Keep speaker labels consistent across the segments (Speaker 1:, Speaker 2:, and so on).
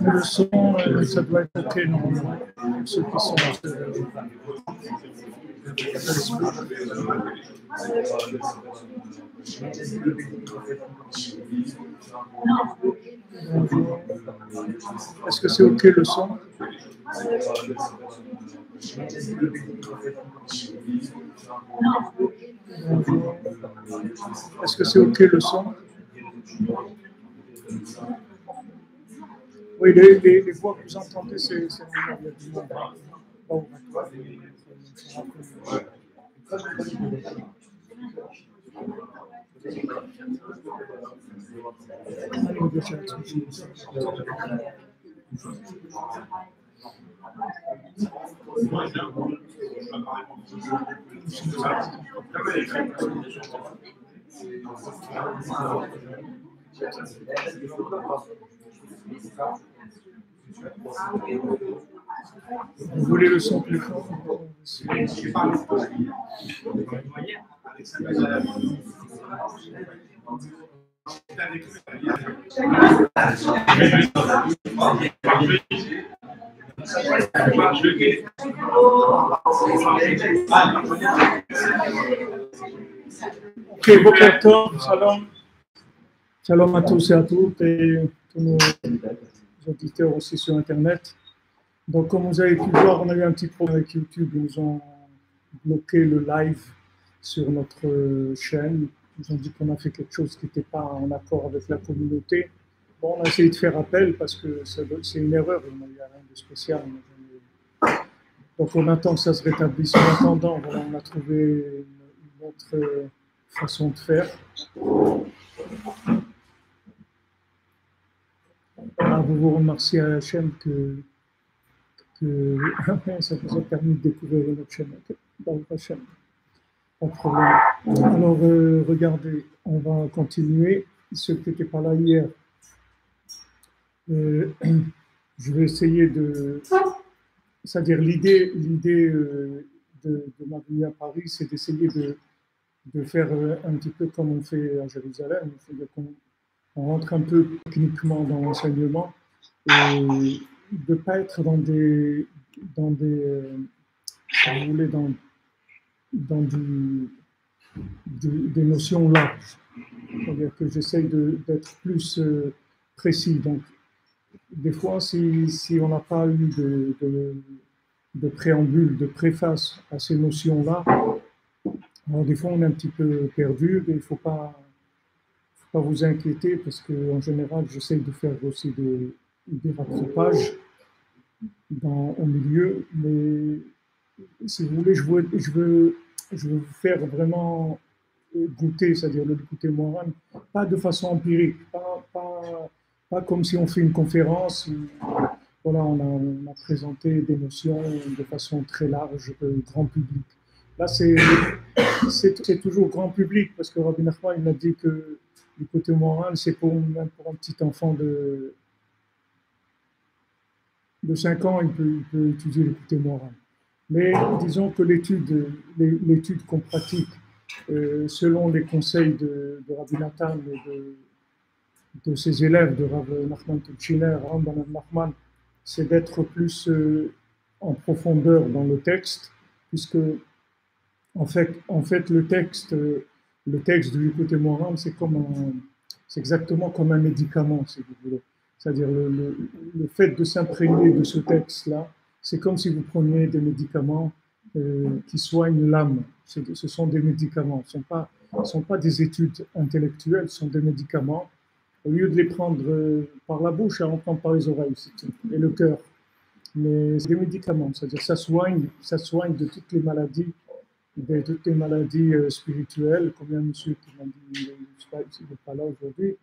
Speaker 1: Le son, ça doit être OK, normalement, ceux qui sont Est-ce que c'est OK le son? Est-ce que c'est OK le son? Oui, les voix que vous entendez, c'est normal, il y a du monde. Bon, vous voulez le son plus fort? Ok, Boker Tov, shalom. Shalom à tous et à toutes et tous nos auditeurs aussi sur Internet. Donc, comme vous avez pu voir, on a eu un petit problème avec YouTube. Ils nous ont bloqué le live sur notre chaîne. Ils nous ont dit qu'on a fait quelque chose qui n'était pas en accord avec la communauté. Bon, on a essayé de faire appel parce que c'est une erreur. Il n'y a rien de spécial. Donc, on attend que ça se rétablisse. En attendant, voilà, on a trouvé une autre façon de faire. Alors, vous remerciez à la chaîne que ça vous a permis de découvrir notre chaîne. Dans la chaîne. Pas de problème. Alors, regardez, on va continuer. Ceux qui n'étaient pas là hier, je vais essayer de... C'est-à-dire, l'idée de ma venue à Paris, c'est d'essayer de faire un petit peu comme on fait à Jérusalem. C'est-à-dire qu'on rentre un peu techniquement dans l'enseignement et de ne pas être dans des si vous voulez, dans des notions larges. C'est-à-dire que j'essaye d'être plus précis. Donc, des fois, si on n'a pas eu de préambule, de préface à ces notions-là, alors des fois, on est un petit peu perdu, mais il ne faut pas vous inquiéter parce qu'en général, j'essaye de faire aussi des rattrapages au milieu, mais si vous voulez, je veux vous faire vraiment goûter, c'est-à-dire le goûter moral, pas de façon empirique, pas comme si on fait une conférence où, voilà, on a présenté des notions de façon très large, grand public. Là, c'est toujours grand public, parce que Rabbi Nachman, il m'a dit que le côté moral, c'est même pour un petit enfant de 5 ans, il peut étudier le côté moral. Mais disons que l'étude qu'on pratique, selon les conseils de Rabbi Nathan et de ses élèves, de Rabbi Nachman Tuchiner, Rambam Nachman, c'est d'être plus en profondeur dans le texte, puisque en fait le texte du côté moral, c'est exactement comme un médicament, si vous voulez. C'est-à-dire le fait de s'imprégner de ce texte-là, c'est comme si vous preniez des médicaments qui soignent l'âme. Ce sont des médicaments, ce ne sont pas des études intellectuelles, ce sont des médicaments Au lieu de les prendre par la bouche, on prend par les oreilles, et le cœur. Mais c'est des médicaments, c'est-à-dire ça soigne de toutes les maladies, spirituelles. Comme il y a un monsieur qui m'a dit, il n'est pas là aujourd'hui,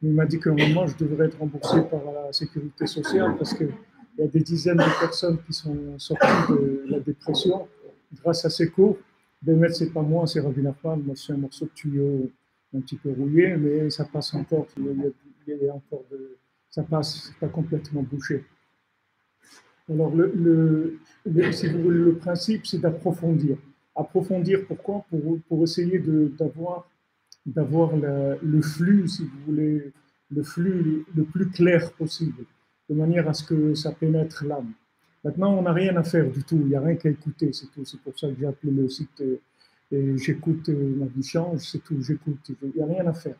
Speaker 1: mais il m'a dit que normalement je devrais être remboursé par la sécurité sociale parce qu'il y a des dizaines de personnes qui sont sorties de la dépression grâce à ces cours. Bémet, c'est pas moi, c'est Rabbi Nachman. Moi, c'est un morceau de tuyau un petit peu rouillé, mais ça passe encore. Il y a encore ça passe, c'est pas complètement bouché. Alors, si vous voulez, le principe, c'est d'approfondir. Approfondir, pourquoi pour essayer d'avoir le flux, si vous voulez, le flux le plus clair possible, de manière à ce que ça pénètre l'âme. Maintenant, on n'a rien à faire du tout, il n'y a rien qu'à écouter, c'est tout. C'est pour ça que j'ai appelé le site J'écoute ma vie change, c'est tout, j'écoute. Il n'y a rien à faire.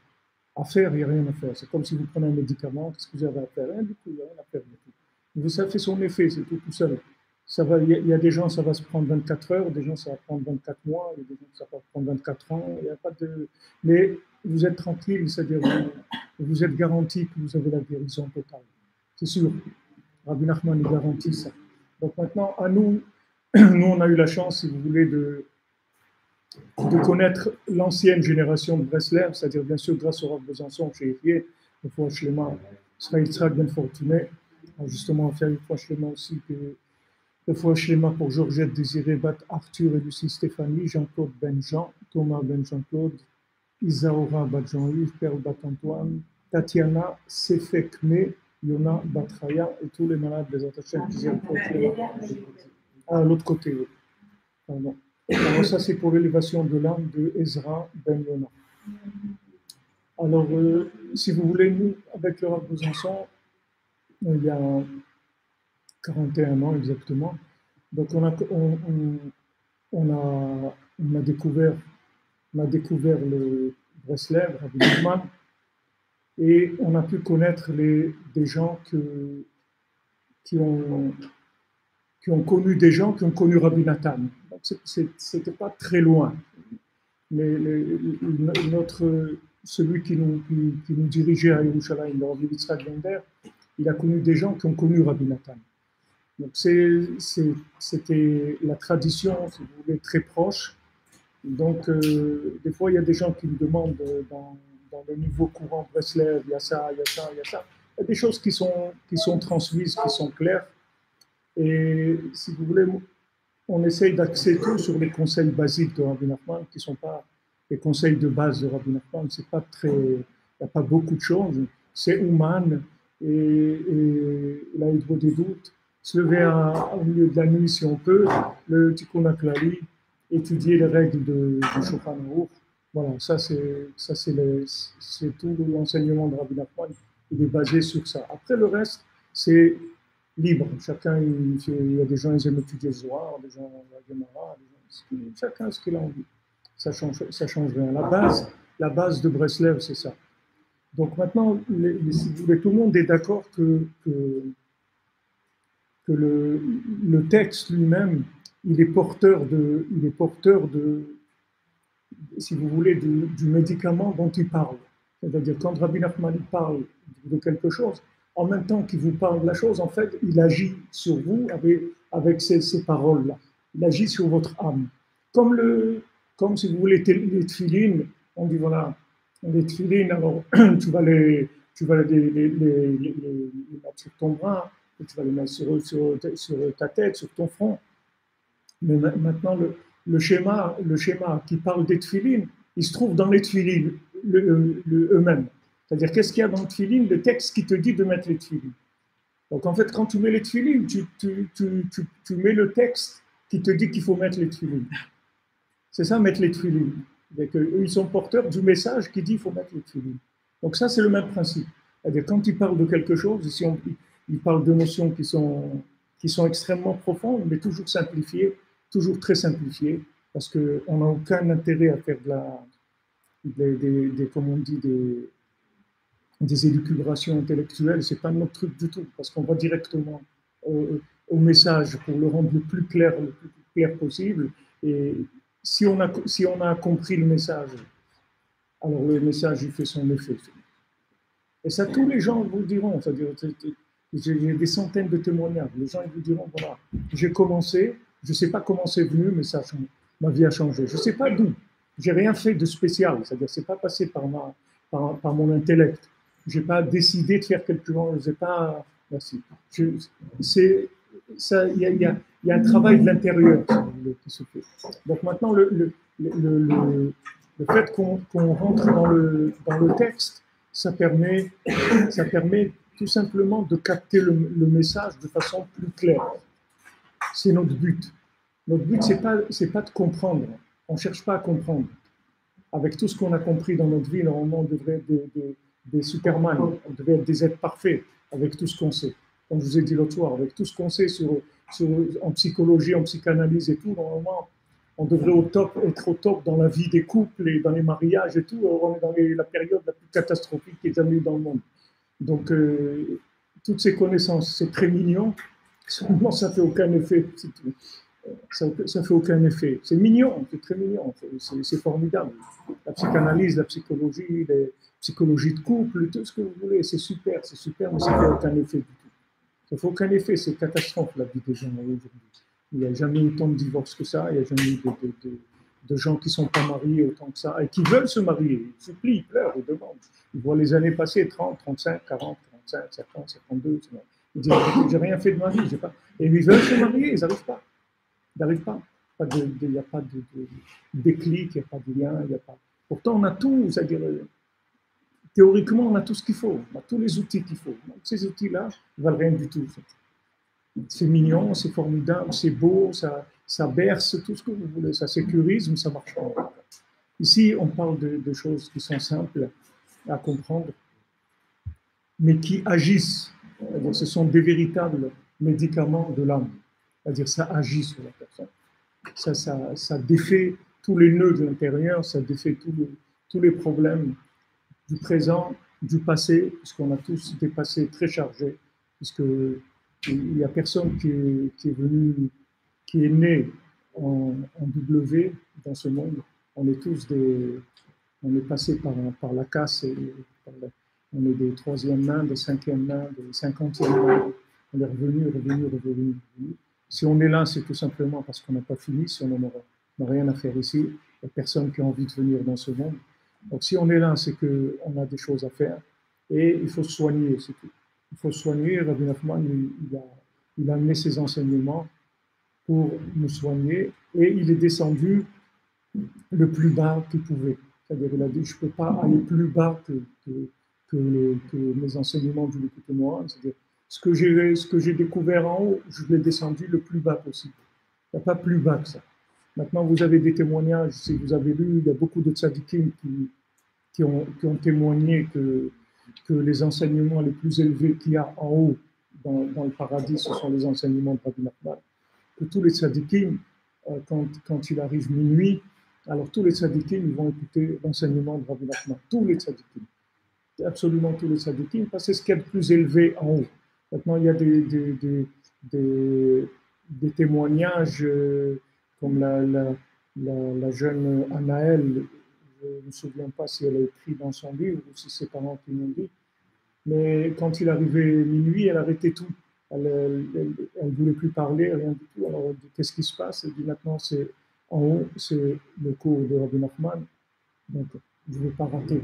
Speaker 1: À faire, il n'y a rien à faire. C'est comme si vous prenez un médicament, qu'est-ce que vous avez à faire? Rien du tout, il n'y a rien à faire du tout. Mais ça fait son effet, c'est tout seul. Il y a des gens, ça va se prendre 24 heures, des gens, ça va prendre 24 mois, il y a des gens, ça va prendre 24 ans. Il y a pas de... Mais vous êtes tranquille, c'est-à-dire vous êtes garanti que vous avez la guérison totale. C'est sûr. Rabbi Nachman garantit ça. Donc maintenant, à nous, nous, on a eu la chance, si vous voulez, de connaître l'ancienne génération de Breslev, c'est-à-dire bien sûr grâce au Rav Besançon chez Efié, le fois Shlema, Israël Tzrak Ben Fortuné, justement faire une fois Shlema aussi, le fois Shlema pour Georgette Désiré, Bat Arthur et Lucie Stéphanie, Jean-Claude Ben Jean, Thomas Ben Jean-Claude, Isaora Bat Jean-Yves, Perle Bat Antoine, Tatiana Sefekme, Yona Batraya et tous les malades des attachés qui à l'autre côté. Pardon. Alors ça, c'est pour l'élévation de l'âme de Ezra Ben Yona. Alors, si vous voulez, nous, avec le Rav Besançon, il y a 41 ans exactement, donc on a découvert le Breslev, Rabbi Nachman, et on a pu connaître des gens qui ont connu des gens qui ont connu Rabbi Nathan. Donc c'était pas très loin. Mais celui qui nous dirigeait à Yerushalayim, le Rabbi Yitzhak Bender, il a connu des gens qui ont connu Rabbi Nathan. Donc c'était la tradition, si vous voulez, très proche. Donc des fois, il y a des gens qui me demandent dans le niveau courant Breslev, il y a ça, il y a ça, il y a ça. Il y a des choses qui sont transmises, qui sont claires. Et si vous voulez, on essaye d'axer tout sur les conseils basiques de Rabbi Nachman, qui ne sont pas les conseils de base de Rabbi Nachman. Il n'y a pas beaucoup de choses. C'est humain et la hydro des doutes. Se lever au milieu de la nuit si on peut, le Tikkun HaKlali, étudier les règles du Shulchan Aruch. Voilà, ça c'est tout l'enseignement de Rabbi Nachman. Il est basé sur ça. Après le reste, c'est libre. Chacun, il y a des gens qui aiment étudier le Zohar, des gens la Gemara, chacun ce qu'il a envie. Ça change rien. La base de Breslev, c'est ça. Donc maintenant, si vous voulez, tout le monde est d'accord que le texte lui-même, il est porteur de, si vous voulez, du médicament dont il parle. C'est-à-dire, quand Rabbi Nachman parle de quelque chose, en même temps qu'il vous parle de la chose, en fait, il agit sur vous avec ces paroles-là. Il agit sur votre âme. Comme si vous voulez les tefilines, on dit voilà, les tefilines, alors tu vas les mettre sur ton bras, tu vas les mettre sur ta tête, sur ton front. Mais maintenant, le schéma qui parle des tefilines, il se trouve dans les tefilines eux-mêmes. C'est-à-dire, qu'est-ce qu'il y a dans le tefilin? Le texte qui te dit de mettre les tefilin. Donc, en fait, quand tu mets les tefilin, tu mets le texte qui te dit qu'il faut mettre les tefilin. C'est ça, mettre les tefilin. Eux, ils sont porteurs du message qui dit qu'il faut mettre les tefilin. Donc, ça, c'est le même principe. C'est-à-dire, quand ils parlent de quelque chose, ici, ils parlent de notions qui sont extrêmement profondes, mais toujours simplifiées, toujours très simplifiées, parce qu'on n'a aucun intérêt à faire comme on dit, des élucubrations intellectuelles, c'est pas notre truc du tout, parce qu'on va directement au message pour le rendre le plus clair possible. Et si on a compris le message, alors le message il fait son effet. Et ça, tous les gens vous le diront. C'est-à-dire, j'ai des centaines de témoignages. Les gens ils vous diront, voilà, j'ai commencé, je ne sais pas comment c'est venu, mais ça a changé. Ma vie a changé. Je ne sais pas d'où. J'ai rien fait de spécial. C'est-à-dire, c'est pas passé par mon intellect. J'ai pas décidé de faire quelque chose. Je sais pas. Merci. C'est ça. Il y a un travail de l'intérieur qui se fait. Donc maintenant, le fait qu'on rentre dans le texte, ça permet tout simplement de capter le message de façon plus claire. C'est notre but. Notre but, c'est pas de comprendre. On ne cherche pas à comprendre. Avec tout ce qu'on a compris dans notre vie, normalement, on devrait être des Superman, on devrait être des êtres parfaits avec tout ce qu'on sait. Comme je vous ai dit l'autre soir, avec tout ce qu'on sait en psychologie, en psychanalyse et tout, normalement, on devrait être au top dans la vie des couples et dans les mariages et tout. On est dans la période la plus catastrophique qui ait jamais eu dans le monde. Donc, toutes ces connaissances, c'est très mignon, seulement ça ne fait aucun effet. Ça ne fait aucun effet. C'est mignon, c'est très mignon, c'est formidable. La psychanalyse, la psychologie, les psychologies de couple, tout ce que vous voulez, c'est super, mais ça ne fait aucun effet du tout. Ça ne fait aucun effet, c'est catastrophe la vie des gens aujourd'hui. Il n'y a jamais eu autant de divorces que ça, il n'y a jamais eu de gens qui ne sont pas mariés autant que ça, et qui veulent se marier. Ils supplient, ils pleurent, ils demandent. Ils voient les années passer, 30, 35, 40, 45, 50, 52. Ils disent, j'ai rien fait de ma vie, j'ai pas. Et ils veulent se marier, ils n'arrivent pas. Ils n'arrivent pas. Il n'y a pas de déclic, il n'y a pas de lien, il n'y a pas. Pourtant, on a tout, c'est-à-dire, théoriquement, on a tout ce qu'il faut, on a tous les outils qu'il faut. Donc, ces outils-là ne valent rien du tout. C'est mignon, c'est formidable, c'est beau, ça berce, tout ce que vous voulez, ça sécurise, mais ça marche pas. Ici, on parle de choses qui sont simples à comprendre, mais qui agissent. C'est-à-dire, ce sont des véritables médicaments de l'âme. C'est-à-dire, ça agit sur la personne. Ça défait tous les nœuds de l'intérieur, ça défait tous les problèmes du présent, du passé, puisqu'on a tous des passés très chargés, puisqu'il n'y a personne qui est venu, qui est né en W dans ce monde. On est tous on est passé par la casse, on est des troisième mains, des cinquième mains, des cinquantième mains. On est revenu. Si on est là, c'est tout simplement parce qu'on n'a pas fini, si on n'a rien à faire ici. Il n'y a personne qui a envie de venir dans ce monde. Donc si on est là, c'est qu'on a des choses à faire et il faut se soigner, c'est tout. Il faut se soigner. Rabbi Nachman, il a amené ses enseignements pour nous soigner et il est descendu le plus bas qu'il pouvait. C'est-à-dire qu'il a dit, je ne peux pas aller plus bas que mes enseignements du Likuté-Moharan. C'est-à-dire, ce que j'ai découvert en haut, je l'ai descendu le plus bas possible. Il n'y a pas plus bas que ça. Maintenant, vous avez des témoignages, si vous avez lu, il y a beaucoup de tzadikim qui ont témoigné que les enseignements les plus élevés qu'il y a en haut, dans le paradis, ce sont les enseignements de Rabbi Nachman. Que tous les tzadikim, quand il arrive minuit, alors tous les tzadikim, ils vont écouter l'enseignement de Rabbi Nachman. Tous les tzadikim. Absolument tous les tzadikim, parce que c'est ce qu'il y a de plus élevé en haut. Maintenant, il y a des témoignages comme la jeune Anaël, je ne me souviens pas si elle a écrit dans son livre ou si ses parents qui l'ont dit, mais quand il arrivait minuit, elle arrêtait tout. Elle ne voulait plus parler, rien du tout. Alors, elle dit, qu'est-ce qui se passe? Elle dit, maintenant, c'est en haut, c'est le cours de Rabbi Nachman, donc je ne vais pas rater.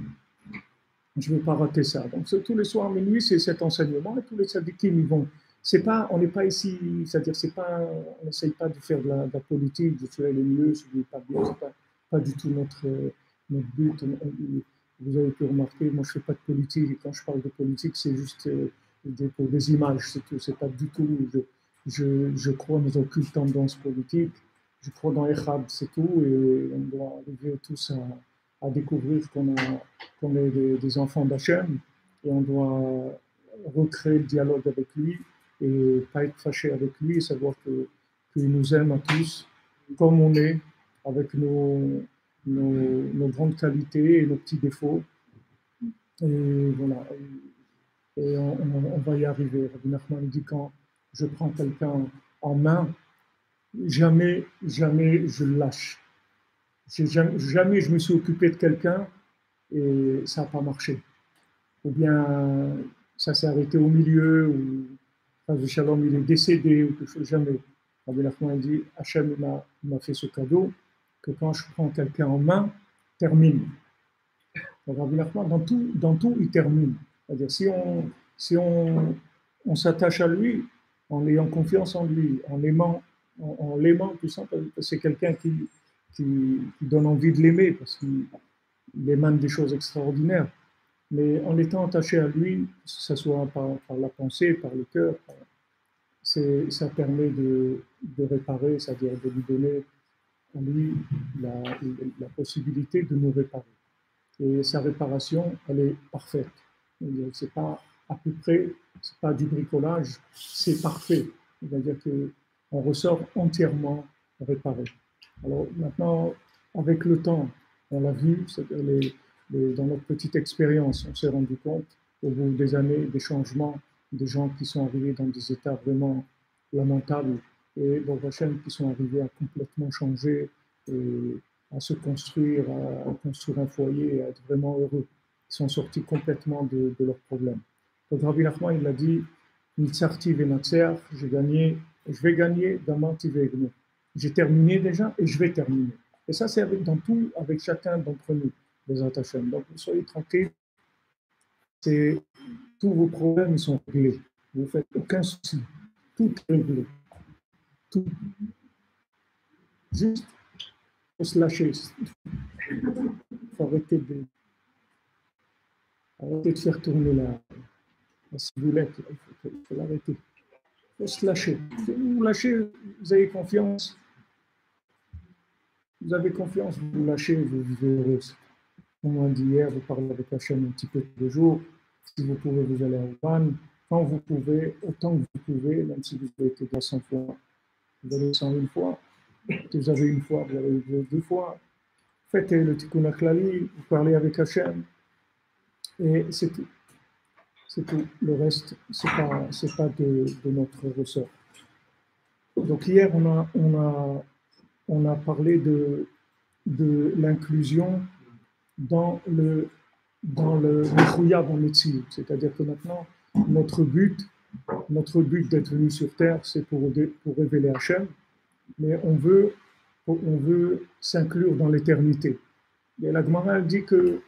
Speaker 1: Je ne vais pas rater ça. Donc, tous les soirs, minuit, c'est cet enseignement, et tous les tzadikim, ils vont. On n'est pas ici, c'est-à-dire, on n'essaye pas de faire de la politique, de faire les mieux, celui pas bien, c'est pas du tout notre but. Vous avez pu remarquer, moi, je ne fais pas de politique, et quand je parle de politique, c'est juste pour des images, c'est tout. C'est pas du tout. Je crois dans aucune tendance politique, je crois dans Echad, c'est tout, et on doit arriver tous à découvrir qu'on est des enfants d'Hachem et on doit recréer le dialogue avec lui et pas être fâché avec lui et savoir qu'il nous aime à tous comme on est, avec nos grandes qualités et nos petits défauts. Et voilà. Et on va y arriver. Rabbi Nachman dit, quand je prends quelqu'un en main, jamais je le lâche. Jamais je me suis occupé de quelqu'un et ça n'a pas marché. ou bien ça s'est arrêté au milieu, ou Rabbi Shalom il est décédé, ou quelque chose, jamais. Rabbi Nachman dit, Hachem m'a fait ce cadeau, que quand je prends quelqu'un en main, termine. Donc Rabbi Nachman, dans tout, il termine. C'est-à-dire, si on s'attache à lui, en ayant confiance en lui, en l'aimant, tout ça, c'est quelqu'un qui donne envie de l'aimer, parce qu'il émane des choses extraordinaires. Mais en étant attaché à lui, que ce soit par la pensée, par le cœur, ça permet de réparer, c'est-à-dire de lui donner à lui la possibilité de nous réparer. Et sa réparation, elle est parfaite. C'est pas à peu près, c'est pas du bricolage, c'est parfait. C'est-à-dire qu'on ressort entièrement réparé. Alors maintenant, avec le temps, on l'a vu, dans notre petite expérience, on s'est rendu compte, au bout des années, des changements, des gens qui sont arrivés dans des états vraiment lamentables, et donc Hachem qui sont arrivés à complètement changer, et à se construire, à construire un foyer, à être vraiment heureux. Ils sont sortis complètement de leurs problèmes. Donc Rabbi Nachman, il a dit, Nitzarti venatser, je vais gagner d'Amanti ve'egno. J'ai terminé déjà et je vais terminer. Et ça, c'est dans tout, avec chacun d'entre nous, les Hashem. Donc, vous soyez tranquilles. Tous vos problèmes ils sont réglés. Vous ne faites aucun souci. Tout est réglé. Tout. Juste, il faut se lâcher. Il faut arrêter de faire tourner la ciboulette. Il faut l'arrêter. Il faut se lâcher. Vous lâchez, vous avez confiance. Vous avez confiance, vous lâchez, vous vivez heureux. Comme on dit hier, vous parlez avec Hachem un petit peu tous les jours. Si vous pouvez, vous allez au van. Quand vous pouvez, autant que vous pouvez, même si vous avez été 200 fois, vous allez 101 fois. Si vous avez une fois, vous allez deux fois. Faites le Tikkun HaKlali, vous parlez avec Hachem. Et c'est tout. C'est tout. Le reste, c'est pas de notre ressort. Donc hier, on a parlé de l'inclusion dans le Mechouyav en Metsiut. C'est-à-dire que maintenant, notre but d'être venu sur Terre, c'est pour révéler Hachem, mais on veut s'inclure dans l'éternité. Et la Gemara dit que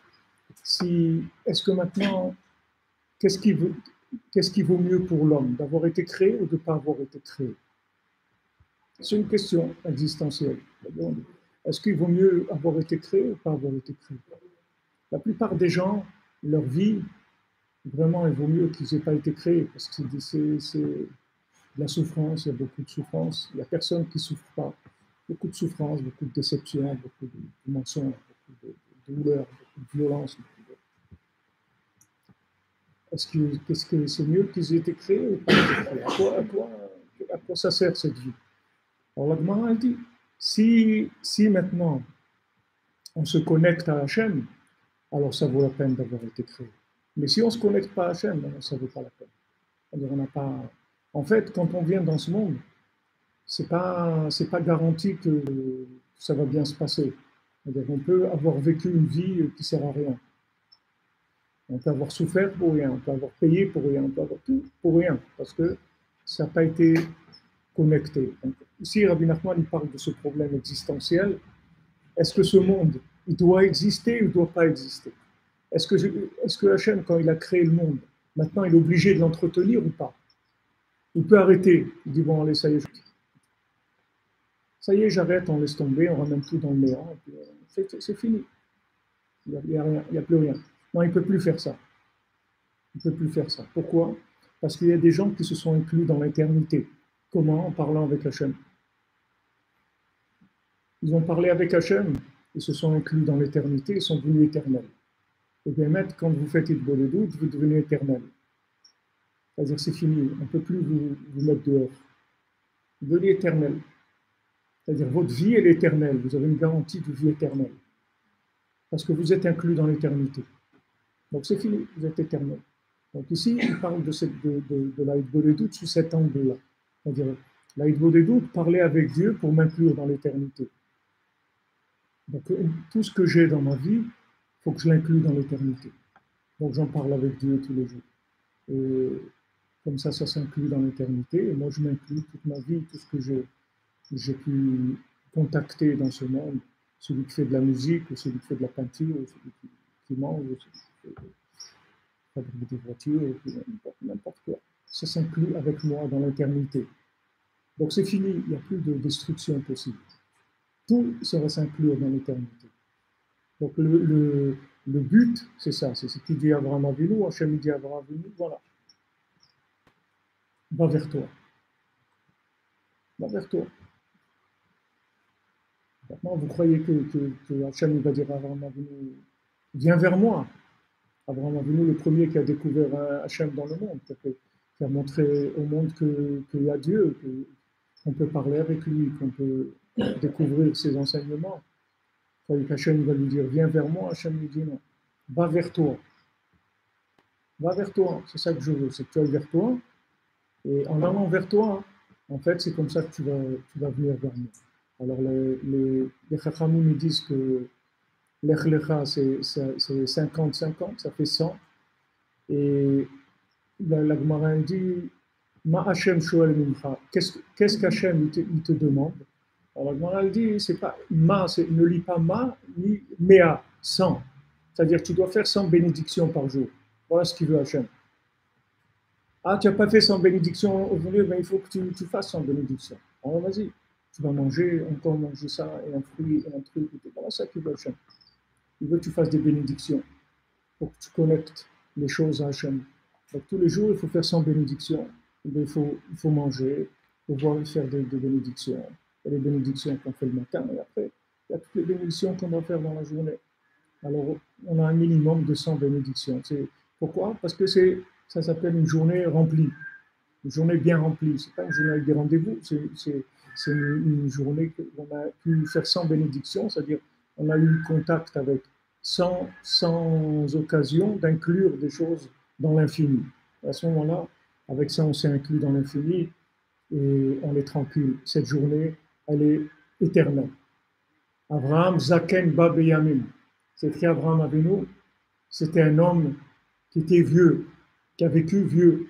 Speaker 1: est-ce que maintenant, qu'est-ce qui vaut mieux pour l'homme, d'avoir été créé ou de ne pas avoir été créé? C'est une question existentielle. Est-ce qu'il vaut mieux avoir été créé ou ne pas avoir été créé? La plupart des gens, leur vie, vraiment, il vaut mieux qu'ils n'aient pas été créés, parce que c'est de la souffrance, il y a beaucoup de souffrance. Il n'y a personne qui ne souffre pas. Beaucoup de souffrance, beaucoup de déception, beaucoup de mensonges, beaucoup de douleur, beaucoup de violence. Est-ce que c'est mieux qu'ils aient été créés ou pas été créés? À quoi ça sert cette vie? Alors la Gemara dit, si maintenant on se connecte à Hachem, alors ça vaut la peine d'avoir été créé. Mais si on ne se connecte pas à Hachem, ça ne vaut pas la peine. C'est-à-dire, on n'a pas... En fait, quand on vient dans ce monde, c'est pas garanti que ça va bien se passer. C'est-à-dire, on peut avoir vécu une vie qui ne sert à rien. On peut avoir souffert pour rien, on peut avoir payé pour rien, on peut avoir tout pour rien, parce que ça n'a pas été connecté. Donc, ici, Rabbi Nachman il parle de ce problème existentiel. Est-ce que ce monde, il doit exister ou il ne doit pas exister? Est-ce que Hachem, quand il a créé le monde, maintenant il est obligé de l'entretenir ou pas? Il peut arrêter. Il dit, bon, allez, ça y est, j'arrête, on laisse tomber, on ramène tout dans le néant, c'est fini. Il n'y a plus rien. Non, il ne peut plus faire ça. Il ne peut plus faire ça. Pourquoi? Parce qu'il y a des gens qui se sont inclus dans l'éternité. Comment? En parlant avec Hachem. Ils ont parlé avec Hachem, ils se sont inclus dans l'éternité, ils sont devenus éternels. Et bien maintenant, quand vous faites Hitbod Edut, vous devenez éternel. C'est-à-dire c'est fini, on ne peut plus vous mettre dehors. Vous devenez éternel. C'est-à-dire votre vie est éternelle, vous avez une garantie de vie éternelle. Parce que vous êtes inclus dans l'éternité. Donc c'est fini, vous êtes éternel. Donc ici, il parle de la Hitbod Edut sous cet angle-là. C'est-à-dire, la Hitbod Edut, parler avec Dieu pour m'inclure dans l'éternité. Donc tout ce que j'ai dans ma vie, il faut que je l'inclue dans l'éternité. Donc j'en parle avec Dieu tous les jours. Et comme ça s'inclut dans l'éternité. Et moi, je m'inclus toute ma vie, tout ce que j'ai pu contacter dans ce monde, celui qui fait de la musique, ou celui qui fait de la peinture, ou celui qui mange, ou celui qui fabrique des voitures, n'importe quoi. Ça s'inclut avec moi dans l'éternité. Donc c'est fini, il n'y a plus de destruction possible. Tout ça va s'inclure dans l'éternité. Donc le but, c'est ça, c'est ce qu'il dit à Abraham Avinu, Hachem dit à Abraham Avinu, voilà, va vers toi. Va vers toi. Maintenant, vous croyez que Hachem va dire à Abraham Avinu, viens vers moi. Abraham Avinu, le premier qui a découvert Hachem dans le monde, qui a montré au monde qu'il y a Dieu, qu'on peut parler avec lui, qu'on peut découvrir ses enseignements. Vous croyez qu'Hachem va lui dire, viens vers moi, Hachem lui dit non, va vers toi. Va vers toi, c'est ça que je veux, c'est que tu ailles vers toi. Et en allant vers toi, en fait, c'est comme ça que tu vas venir vers moi. Alors, les Chachamim me disent que l'Ech Lecha, c'est 50-50, ça fait 100. Et la Gemara dit, Ma Hashem Shoel Mincha, qu'est-ce qu'Hachem il te demande? Alors la Gemara dit, c'est pas Ma, ne lis pas Ma, ni Mea, 100. C'est-à-dire, tu dois faire 100 bénédictions par jour. Voilà ce qu'il veut Hachem. Ah, tu n'as pas fait 100 bénédictions aujourd'hui, ben il faut que tu fasses 100 bénédictions. Alors vas-y, tu vas manger, encore manger ça, et un fruit, et un truc, et voilà ça qu'il veut Hachem. Il veut que tu fasses des bénédictions pour que tu connectes les choses à Hachem. Donc tous les jours, il faut faire 100 bénédictions. Il faut manger, il faut faire des bénédictions. Il y a les bénédictions qu'on fait le matin, et après, il y a toutes les bénédictions qu'on doit faire dans la journée. Alors, on a un minimum de 100 bénédictions. Pourquoi? Parce que ça s'appelle une journée remplie, une journée bien remplie. Ce n'est pas une journée avec des rendez-vous, c'est une journée où on a pu faire 100 bénédictions, c'est-à-dire on a eu contact avec sans occasion d'inclure des choses dans l'infini. À ce moment-là, avec ça, on s'est inclus dans l'infini et on est tranquille. Cette journée, elle est éternelle. Abraham Zaken Ba Beyamim. C'est écrit Abraham Avinu, c'était un homme qui était vieux, qui a vécu vieux.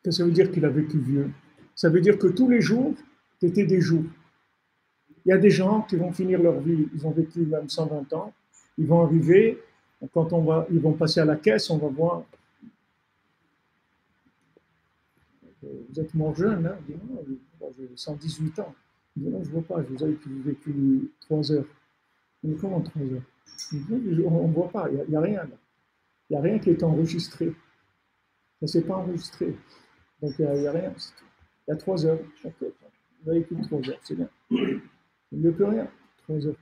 Speaker 1: Qu'est-ce que ça veut dire qu'il a vécu vieux? Ça veut dire que tous les jours, c'était des jours. Il y a des gens qui vont finir leur vie, ils ont vécu même 120 ans, ils vont arriver, ils vont passer à la caisse, on va voir. Vous êtes mort jeune, hein? J'ai 118 ans. Non, je ne vois pas, vous avez vécu 3 heures. Mais comment 3 heures? On ne voit pas, il n'y a rien là. Il n'y a rien qui est enregistré. Ça ne s'est pas enregistré. Donc il n'y a rien. Il y a 3 heures. Vous avez vécu 3 heures, c'est bien. Il n'y a plus rien. 3 heures.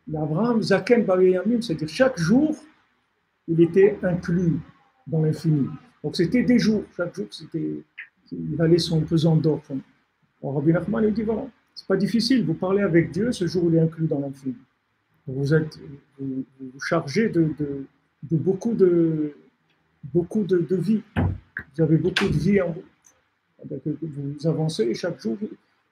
Speaker 1: L'Abraham, Zaken Bariyamim, c'est-à-dire chaque jour, il était inclus dans l'infini. Donc c'était des jours. Chaque jour, il valait son pesant d'or. Alors Rabbi Nachman, il dit voilà, c'est pas difficile. Vous parlez avec Dieu, ce jour, il est inclus dans l'infini. Vous chargez de beaucoup de vie. Vous avez beaucoup de vie en vous. Vous avancez et chaque jour,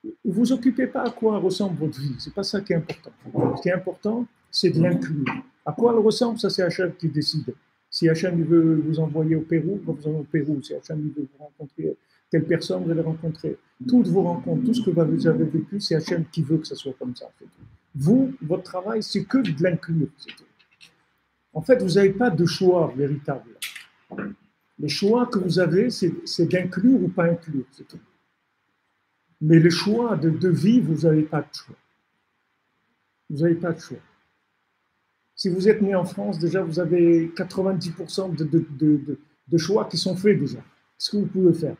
Speaker 1: ne vous occupez pas à quoi ressemble votre vie. Ce n'est pas ça qui est important. Ce qui est important, c'est de l'inclure. À quoi elle ressemble, ça c'est Hachem qui décide. Si Hachem veut vous envoyer au Pérou, vous allez au Pérou. Si Hachem veut vous rencontrer telle personne, vous allez rencontrer. Toutes vos rencontres, tout ce que vous avez vécu, c'est Hachem qui veut que ça soit comme ça. Vous, votre travail, c'est que de l'inclure. En fait, vous n'avez pas de choix véritable. Les choix que vous avez, c'est d'inclure ou pas inclure, c'est tout. Mais le choix de vie, vous n'avez pas de choix. Vous n'avez pas de choix. Si vous êtes né en France, déjà, vous avez 90% de choix qui sont faits déjà. Ce que vous pouvez faire.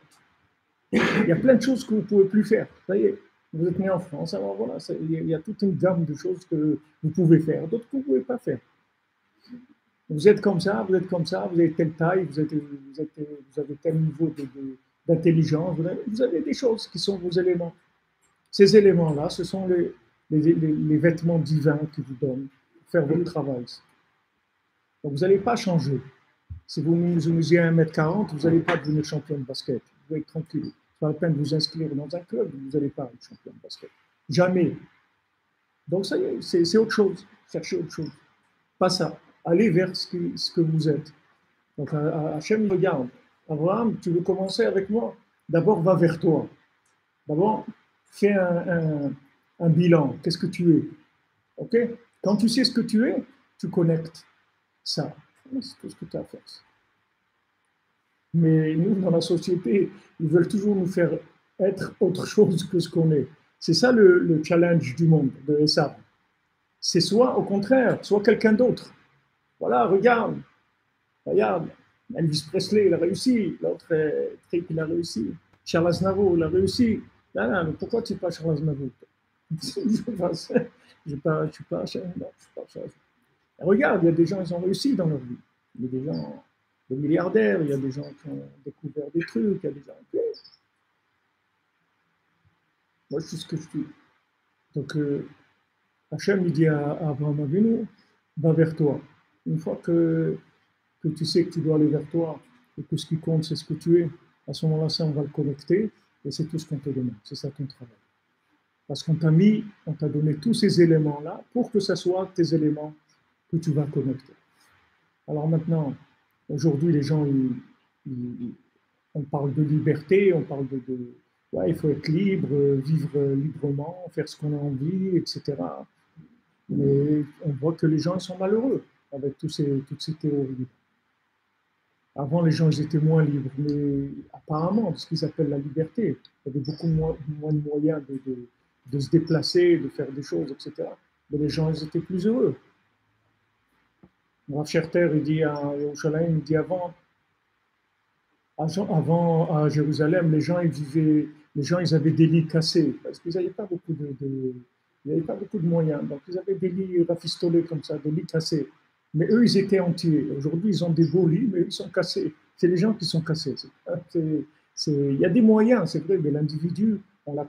Speaker 1: Il y a plein de choses que vous ne pouvez plus faire. Ça y est, vous êtes né en France, alors voilà, il y a toute une gamme de choses que vous pouvez faire, d'autres que vous ne pouvez pas faire. Vous êtes comme ça, vous avez telle taille, vous avez tel niveau d'intelligence, vous avez des choses qui sont vos éléments. Ces éléments-là, ce sont les vêtements divins qui vous donnent pour faire votre travail. Donc vous n'allez pas changer. Si vous mesurez 1m40, vous n'allez pas devenir champion de basket. Vous allez être tranquille. C'est pas la peine de vous inscrire dans un club, vous n'allez pas être champion de basket. Jamais. Donc ça y est, c'est autre chose. Cherchez autre chose. Pas ça. Allez vers ce que vous êtes. Donc Hachem, il regarde. Abraham, tu veux commencer avec moi? D'abord, va vers toi. D'abord, fais un bilan. Qu'est-ce que tu es? Ok? Quand tu sais ce que tu es, tu connectes ça. C'est tout ce que tu as à faire. Mais nous, dans la société, ils veulent toujours nous faire être autre chose que ce qu'on est. C'est ça le challenge du monde, de ça. C'est soit, au contraire, soit quelqu'un d'autre. Voilà, regarde. Elvis Presley, il a réussi. L'autre, Trick, il a réussi. Charles Aznavour, il a réussi. Non, mais pourquoi tu n'es pas Charles Aznavour? Je ne suis pas Charles. Non, je suis pas Charles. Regarde, il y a des gens, ils ont réussi dans leur vie. Il y a des gens, des milliardaires, il y a des gens qui ont découvert des trucs, il y a des gens qui... Moi, je suis ce que je suis. Donc, Hachem, il dit à Abraham Avinu, va vers toi. Une fois que tu sais que tu dois aller vers toi et que ce qui compte, c'est ce que tu es, à ce moment-là, ça, on va le connecter et c'est tout ce qu'on te demande. C'est ça ton travail. Parce qu'on t'a donné tous ces éléments-là pour que ce soit tes éléments que tu vas connecter. Alors maintenant, aujourd'hui, les gens, on parle de liberté, on parle ouais, il faut être libre, vivre librement, faire ce qu'on a envie, etc. Mais on voit que les gens ils sont malheureux avec toutes ces théories. Avant, les gens ils étaient moins libres, mais apparemment, ce qu'ils appellent la liberté, il y avait beaucoup moins de moyens de se déplacer, de faire des choses, etc. Mais les gens ils étaient plus heureux. Rav Scherter, il dit à Yerushalayim, il dit avant à Jérusalem, les gens ils avaient des lits cassés parce qu'ils n'avaient pas beaucoup il n'y avait pas beaucoup de moyens. Donc ils avaient des lits rafistolés comme ça, des lits cassés. Mais eux, ils étaient entiers. Aujourd'hui, ils ont des beaux lits, mais ils sont cassés. C'est les gens qui sont cassés. Il y a des moyens, c'est vrai, mais l'individu, on a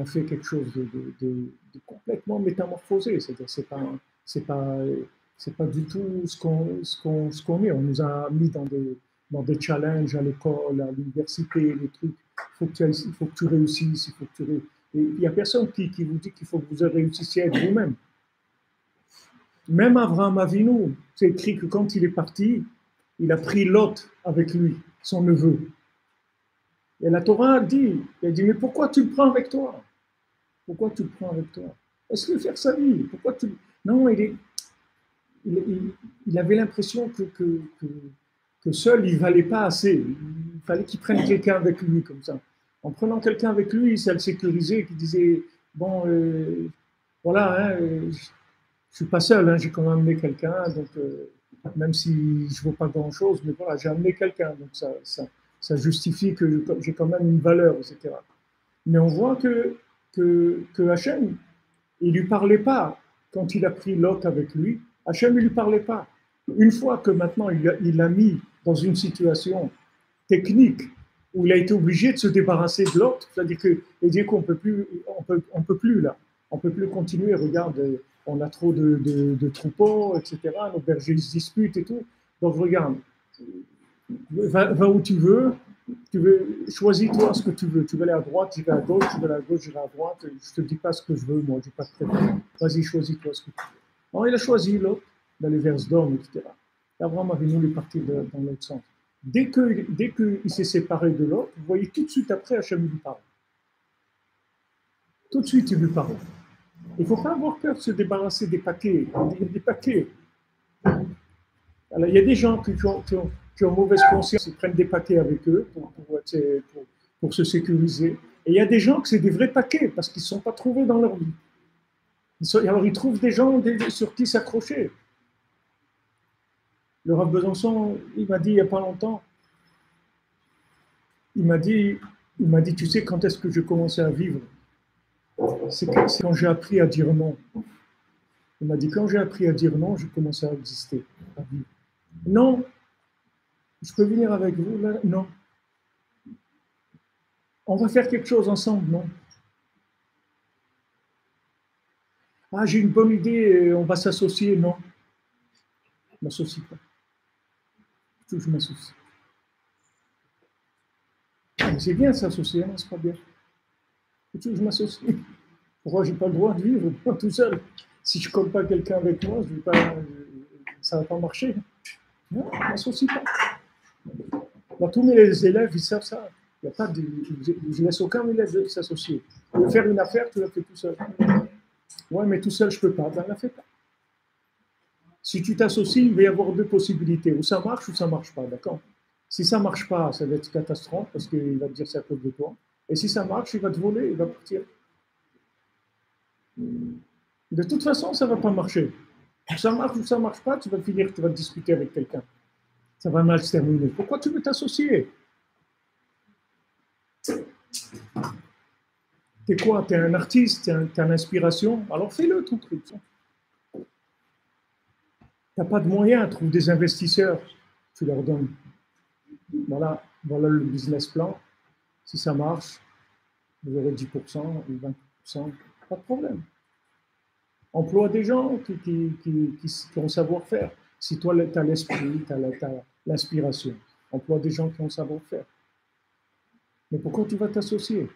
Speaker 1: fait quelque chose de complètement métamorphosé. C'est-à-dire, c'est pas, c'est pas du tout ce qu'on est. On nous a mis dans des challenges à l'école, à l'université, les trucs. Il faut que tu réussisses, il faut que tu réussisses. Et il n'y a personne qui vous dit qu'il faut que vous réussissiez à être vous-même. Même Abraham Avinu, c'est écrit que quand il est parti, il a pris Lot avec lui, son neveu. Et la Torah dit, elle dit, mais pourquoi tu le prends avec toi? Pourquoi tu le prends avec toi? Est-ce qu'il veut faire sa vie? Pourquoi tu... Non, il avait l'impression que seul, il ne valait pas assez. Il fallait qu'il prenne quelqu'un avec lui, comme ça. En prenant quelqu'un avec lui, ça le sécurisait, qui disait, bon, voilà, hein, je ne suis pas seul, hein, j'ai quand même amené quelqu'un, donc même si je ne vaux pas grand-chose, mais voilà, j'ai amené quelqu'un, donc ça justifie que j'ai quand même une valeur, etc. Mais on voit que Hachem, il ne lui parlait pas quand il a pris Lot avec lui. Hachem ne lui parlait pas. Une fois que maintenant il l'a mis dans une situation technique où il a été obligé de se débarrasser de Lot, c'est-à-dire qu'il dit qu'on on peut plus là, on peut plus continuer. Regarde, on a trop de troupeaux, etc. Nos bergers se disputent et tout. Donc regarde, va où tu veux, choisis-toi ce que tu veux. Tu veux aller à droite, j'irai à gauche, tu veux aller à gauche, j'irai à droite. Je ne te dis pas ce que je veux, moi, je n'ai pas de préférence. Vas-y, choisis-toi ce que tu veux. Alors, il a choisi l'autre, d'aller vers Sdom, etc. Et Abraham avait voulu partir dans l'autre sens. Dès qu'il s'est séparé de l'autre, vous voyez tout de suite après, Hachem lui parle. Tout de suite, il lui parle. Il ne faut pas avoir peur de se débarrasser des paquets. Il y a des paquets. Alors, il y a des gens qui ont mauvaise conscience, ils prennent des paquets avec eux pour se sécuriser. Et il y a des gens que c'est des vrais paquets parce qu'ils ne sont pas trouvés dans leur vie. Alors ils trouvent des gens sur qui s'accrocher. Le Rav Besançon, il m'a dit il n'y a pas longtemps, il m'a dit, tu sais quand est-ce que j'ai commencé à vivre? C'est quand j'ai appris à dire non. Il m'a dit quand j'ai appris à dire non, j'ai commencé à exister, à vivre. Non, je peux venir avec vous là? Non. On va faire quelque chose ensemble? Non. Ah, j'ai une bonne idée, on va s'associer? Non. Je ne m'associe pas. Je m'associe. Mais c'est bien s'associer, non, c'est pas bien. Je m'associe. Pourquoi j'ai pas le droit de vivre tout seul? Si je ne colle pas quelqu'un avec moi, ça ne va pas marcher. Non, on n'associe pas. Dans tous mes élèves, ils savent ça. Il y a pas de, je ne laisse aucun élève s'associer. Tu veux faire une affaire, tu la fais tout seul. Ouais, mais tout seul, je ne peux pas. Ben, la fais pas. Si tu t'associes, il va y avoir deux possibilités. Ou ça marche ou ça ne marche pas, d'accord? Si ça ne marche pas, ça va être catastrophe parce qu'il va te dire c'est à cause de toi. Et si ça marche, il va te voler, il va partir. De toute façon, ça ne va pas marcher. Ça marche ou ça ne marche pas, tu vas finir, tu vas discuter avec quelqu'un. Ça va mal se terminer. Pourquoi tu veux t'associer? T'es quoi? T'es un artiste, t'as une inspiration? Alors fais-le ton truc. T'as pas de moyens, trouve des investisseurs, tu leur donnes. Voilà, voilà le business plan. Si ça marche, vous aurez 10% ou 20%, pas de problème. Emploie des gens qui ont le savoir-faire. Si toi, tu as l'esprit, tu as l'inspiration, emploie des gens qui ont le savoir-faire. Mais pourquoi tu vas t'associer?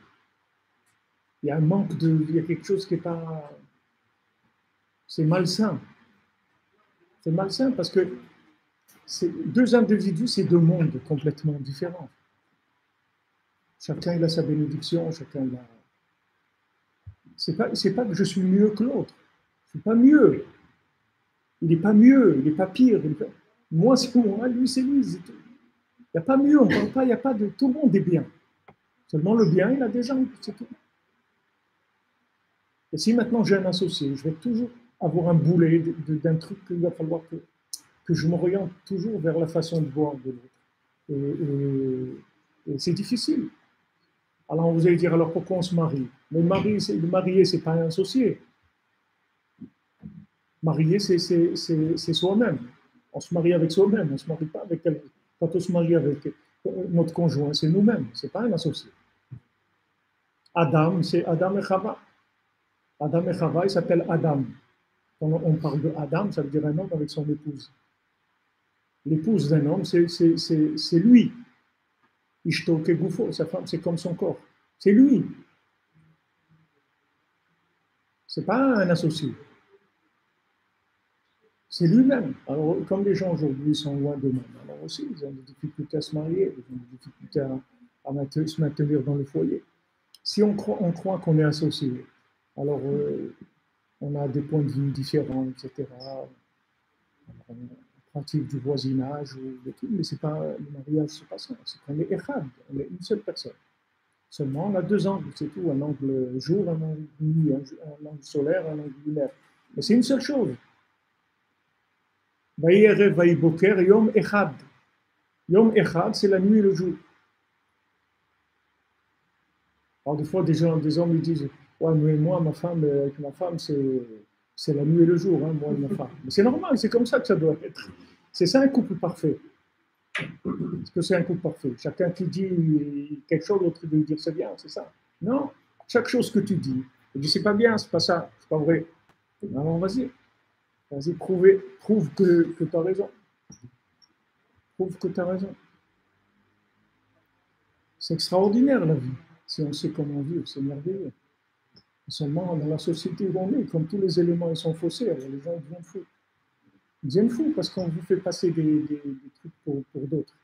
Speaker 1: Il y a un manque de. Il y a quelque chose qui n'est pas. C'est malsain. C'est malsain parce que c'est deux individus, c'est deux mondes complètement différents. Chacun il a sa bénédiction, chacun il a. C'est pas que je suis mieux que l'autre. Je ne suis pas mieux. Il n'est pas mieux, il n'est pas pire. Moi, c'est moi, lui, c'est lui. Il n'y a pas mieux, on ne parle pas, il n'y a pas de. Tout le monde est bien. Seulement le bien, il a des gens, c'est tout. Et si maintenant j'ai un associé, je vais toujours avoir un boulet d'un truc qu'il va falloir que je m'oriente toujours vers la façon de voir de l'autre. Et c'est difficile. Alors vous allez dire, alors pourquoi on se marie? Mais le marié, c'est pas un associé. Marié, c'est soi-même. On se marie avec soi-même, on ne se marie pas avec quelqu'un. Quand on se marie avec notre conjoint, c'est nous-mêmes, ce n'est pas un associé. Adam, c'est Adam et Chava. Adam et Chava, il s'appelle Adam. Quand on parle de Adam, ça veut dire un homme avec son épouse. L'épouse d'un homme, c'est lui. Ishto Kegufo, sa femme, c'est comme son corps. C'est lui. Ce n'est pas un associé. C'est lui-même. Alors, comme les gens aujourd'hui sont loin d'eux-mêmes, alors aussi, ils ont des difficultés à se marier, ils ont des difficultés à se maintenir dans le foyer. Si on croit qu'on est associé, alors on a des points de vue différents, etc. On pratique du voisinage, ou de tout, mais c'est pas, le mariage, c'est pas ça. C'est qu'on est echad, on est une seule personne. Seulement, on a deux angles, c'est tout, un angle jour, un angle nuit, un angle solaire, un angle lunaire. Mais c'est une seule chose. Vaïerev, vaïboker, yom echad. Yom echad, c'est la nuit et le jour. Alors, des fois, des hommes, ils disent, ouais, mais moi, avec ma femme, c'est la nuit et le jour, hein, moi et ma femme. Mais c'est normal, c'est comme ça que ça doit être. C'est ça un couple parfait. Est-ce que c'est un couple parfait? Chacun qui dit quelque chose, l'autre veut dire c'est bien, c'est ça. Non, chaque chose que tu dis, tu dis c'est pas bien, c'est pas ça, c'est pas vrai. Alors vas-y, prouve que tu as raison. Prouve que tu as raison. C'est extraordinaire la vie. Si on sait comment vivre, c'est merveilleux. Seulement, dans la société où on est, comme tous les éléments ils sont faussés, alors les gens deviennent fous. Ils deviennent fous parce qu'on vous fait passer des trucs pour d'autres.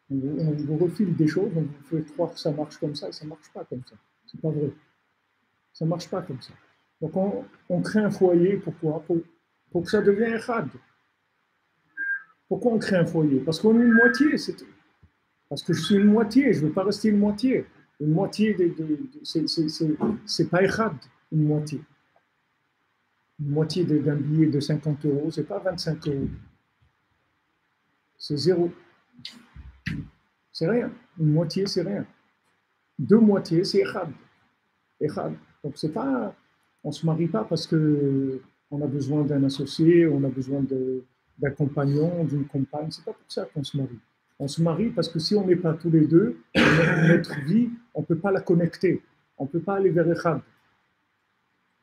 Speaker 1: On vous refile des choses, on vous fait croire que ça marche comme ça, et ça ne marche pas comme ça. C'est pas vrai. Ça ne marche pas comme ça. Donc on crée un foyer, pourquoi? Pour que ça devienne rad. Pourquoi on crée un foyer? Parce qu'on est une moitié, c'est tout. Parce que je suis une moitié, je ne veux pas rester une moitié. Une moitié, c'est pas rad, une moitié. Une moitié d'un billet de 50 euros, c'est pas 25 euros. C'est zéro. C'est rien. Une moitié, c'est rien. Deux moitiés, c'est echad. Echad. Donc, c'est pas. On ne se marie pas parce qu'on a besoin d'un associé, on a besoin d'un compagnon, d'une compagne. C'est pas pour ça qu'on se marie. On se marie parce que si on n'est pas tous les deux, notre vie, on ne peut pas la connecter. On ne peut pas aller vers Echad.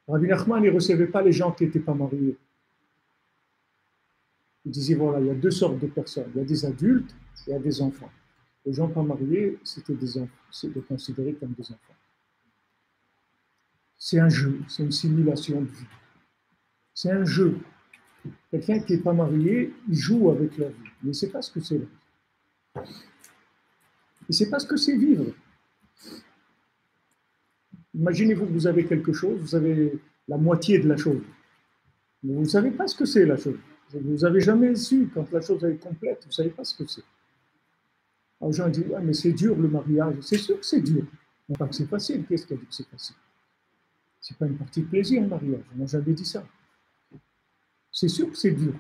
Speaker 1: Rabbi Nachman, il ne recevait pas les gens qui n'étaient pas mariés. Il disait, voilà, il y a deux sortes de personnes. Il y a des adultes et il y a des enfants. Les gens pas mariés, c'était des enfants. C'est considéré comme des enfants. C'est un jeu, c'est une simulation de vie. C'est un jeu. Quelqu'un qui n'est pas marié, il joue avec la vie, mais il ne sait pas ce que c'est. Il ne sait pas ce que c'est vivre. Imaginez-vous que vous avez quelque chose, vous avez la moitié de la chose. Mais vous ne savez pas ce que c'est la chose. Vous n'avez jamais su quand la chose est complète, vous ne savez pas ce que c'est. Alors les gens disent, ouais, mais c'est dur le mariage. C'est sûr que c'est dur. Non pas que c'est facile. Qu'est-ce qui a dit que c'est facile? Ce n'est pas une partie de plaisir le mariage. On n'a jamais dit ça. C'est sûr que c'est dur.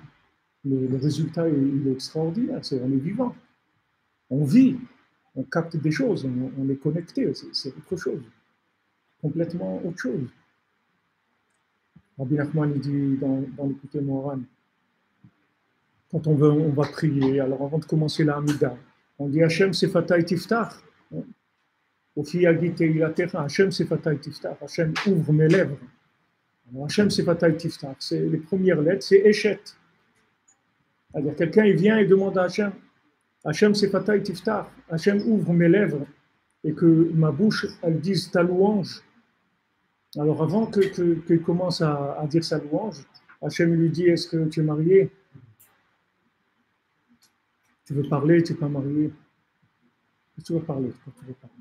Speaker 1: Mais le résultat, il est extraordinaire. On est vivant. On vit. On capte des choses. On est connecté. C'est autre chose. Complètement autre chose. Rabbi Nachman, il dit dans l'écouté Moharan, quand on va prier, alors avant de commencer la Hamida, on dit Hachem Sefatai Tiftach. Hachem Sefatai Tiftach. Hachem ouvre mes lèvres. Alors Hachem Sefatai Tiftach, c'est les premières lettres, c'est Eshet. C'est-à-dire quelqu'un il vient et demande à Hachem, Hachem Sefatai Tiftach, Hachem ouvre mes lèvres et que ma bouche elle dise ta louange. Alors avant qu'il commence à dire sa louange, Hachem lui dit est-ce que tu es marié? Tu veux parler, tu n'es pas marié. Tu veux parler, tu veux parler.